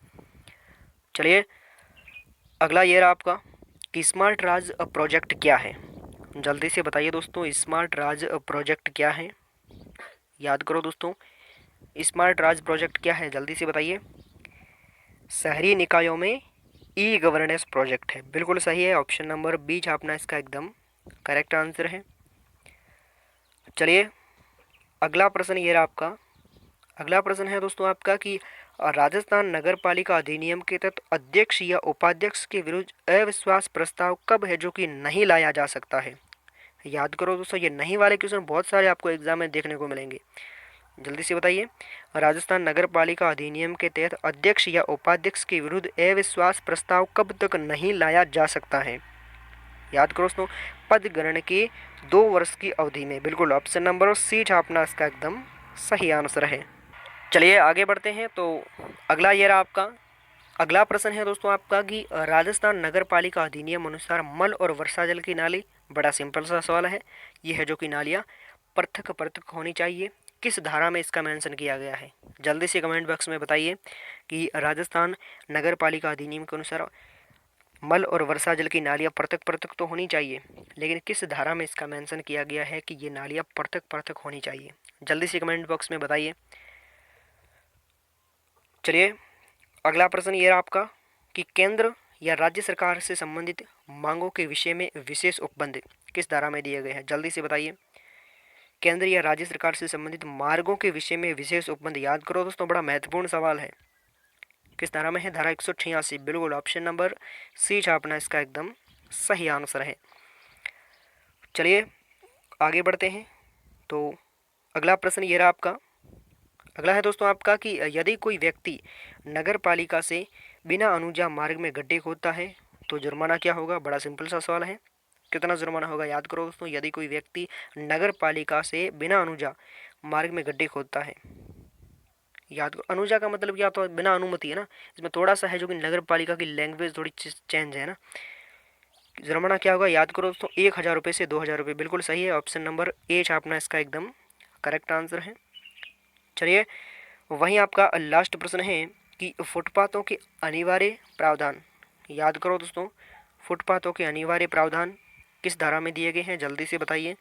चलिए अगला ये रहा आपका कि स्मार्ट राज प्रोजेक्ट क्या है। जल्दी से बताइए दोस्तों, स्मार्ट राज प्रोजेक्ट क्या है। याद करो दोस्तों, स्मार्ट राज प्रोजेक्ट क्या है, जल्दी से बताइए। शहरी निकायों में ई गवर्नेंस प्रोजेक्ट है। बिल्कुल सही है, ऑप्शन नंबर बी छापना इसका एकदम करेक्ट आंसर है। चलिए अगला प्रश्न ये रहा आपका। अगला प्रश्न है दोस्तों आपका कि राजस्थान नगर पालिका अधिनियम के तहत अध्यक्ष या उपाध्यक्ष के विरुद्ध अविश्वास प्रस्ताव कब है जो कि नहीं लाया जा सकता है। याद करो दोस्तों, ये नहीं वाले क्वेश्चन बहुत सारे आपको एग्जाम में देखने को मिलेंगे। जल्दी से बताइए, राजस्थान नगर पालिका अधिनियम के तहत अध्यक्ष या उपाध्यक्ष के विरुद्ध अविश्वास प्रस्ताव कब तक नहीं लाया जा सकता है। याद करो दोस्तों, पद ग्रहण के 2 वर्ष की अवधि में। बिल्कुल ऑप्शन नंबर सी छापना इसका एकदम सही आंसर है। चलिए आगे बढ़ते हैं। तो अगला ये रहा आपका। अगला प्रश्न है दोस्तों आपका कि राजस्थान नगर पालिका अधिनियम अनुसार मल और वर्षा जल की नाली, बड़ा सिंपल सा सवाल है ये है, जो कि नालियाँ पृथक पृथक होनी चाहिए, किस धारा में इसका मेंशन किया गया है। जल्दी से कमेंट बॉक्स में बताइए कि राजस्थान नगर पालिका अधिनियम के अनुसार मल और वर्षा जल की नालियाँ पृथक पृथक तो होनी चाहिए, लेकिन किस धारा में इसका मेंशन किया गया है कि ये नालियाँ पृथक पृथक होनी चाहिए। जल्दी से कमेंट बॉक्स में बताइए। चलिए अगला प्रश्न ये रहा आपका कि केंद्र या राज्य सरकार से संबंधित मांगों के विषय में विशेष उपबंध किस धारा में दिए गए हैं। जल्दी से बताइए, केंद्र या राज्य सरकार से संबंधित मार्गों के विषय में विशेष उपबंध। याद करो दोस्तों, बड़ा महत्वपूर्ण सवाल है, किस धारा में है, धारा 186। बिल्कुल ऑप्शन नंबर सी छापना इसका एकदम सही आंसर है। चलिए आगे बढ़ते हैं। तो अगला प्रश्न ये रहा आपका। अगला है दोस्तों आपका कि यदि कोई व्यक्ति नगर पालिका से बिना अनुज्ञा मार्ग में गड्ढे खोदता है तो जुर्माना क्या होगा। बड़ा सिंपल सा सवाल है, कितना जुर्माना होगा। याद करो दोस्तों, यदि कोई व्यक्ति नगर पालिका से बिना अनुज्ञा मार्ग में गड्ढे खोदता है। याद करो, अनुज्ञा का मतलब क्या होता है, बिना अनुमति है ना। इसमें थोड़ा सा है जो कि नगर पालिका की लैंग्वेज थोड़ी चेंज है ना। जुर्माना क्या होगा, याद करो दोस्तों, 1,000 रुपये से 2,000 रुपये। बिल्कुल सही है, ऑप्शन नंबर ए छापना इसका एकदम करेक्ट आंसर है। चलिए वहीं आपका लास्ट प्रश्न है कि फुटपाथों के अनिवार्य प्रावधान। याद करो दोस्तों, फुटपाथों के अनिवार्य प्रावधान किस धारा में दिए गए हैं। जल्दी से बताइए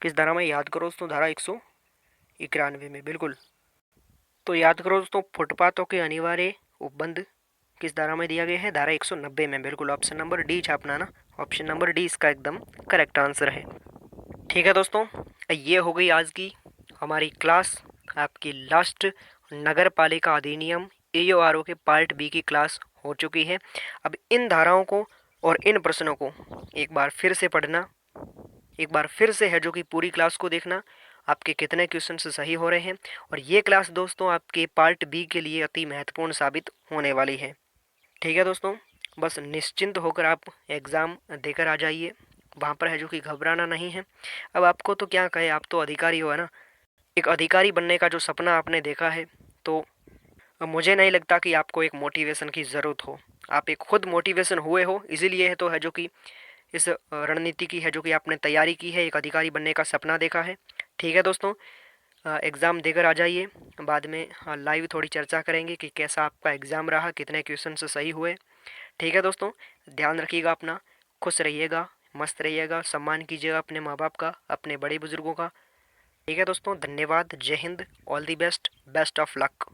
किस धारा में। याद करो दोस्तों, धारा 191 में। बिल्कुल, तो याद करो दोस्तों, फुटपाथों के अनिवार्य उपबंध किस धारा में दिया गया है? धारा 190 में। बिल्कुल ऑप्शन नंबर डी छापना ना, ऑप्शन नंबर डी इसका एकदम करेक्ट आंसर है। ठीक है दोस्तों, ये हो गई आज की हमारी क्लास, आपकी लास्ट नगर पालिका अधिनियम AORO के पार्ट बी की क्लास हो चुकी है। अब इन धाराओं को और इन प्रश्नों को एक बार फिर से पढ़ना, एक बार फिर से है जो कि पूरी क्लास को देखना, आपके कितने क्वेश्चन सही हो रहे हैं। और ये क्लास दोस्तों आपके पार्ट बी के लिए अति महत्वपूर्ण साबित होने वाली है। ठीक है दोस्तों, बस निश्चिंत होकर आप एग्ज़ाम देकर आ जाइए, वहाँ पर है जो कि घबराना नहीं है। अब आपको तो क्या कहे, आप तो अधिकारी हो, है ना। एक अधिकारी बनने का जो सपना आपने देखा है, तो मुझे नहीं लगता कि आपको एक मोटिवेशन की ज़रूरत हो। आप एक खुद मोटिवेशन हुए हो, इसीलिए है तो है जो कि इस रणनीति की है जो कि आपने तैयारी की है, एक अधिकारी बनने का सपना देखा है। ठीक है दोस्तों, एग्ज़ाम देकर आ जाइए, बाद में लाइव थोड़ी चर्चा करेंगे कि कैसा आपका एग्ज़ाम रहा, कितने क्वेश्चन सही हुए। ठीक है दोस्तों, ध्यान रखिएगा अपना, खुश रहिएगा, मस्त रहिएगा, सम्मान कीजिएगा अपने माँ बाप का, अपने बड़े बुजुर्गों का। ठीक है दोस्तों, धन्यवाद, जय Hind, all the best, best of luck.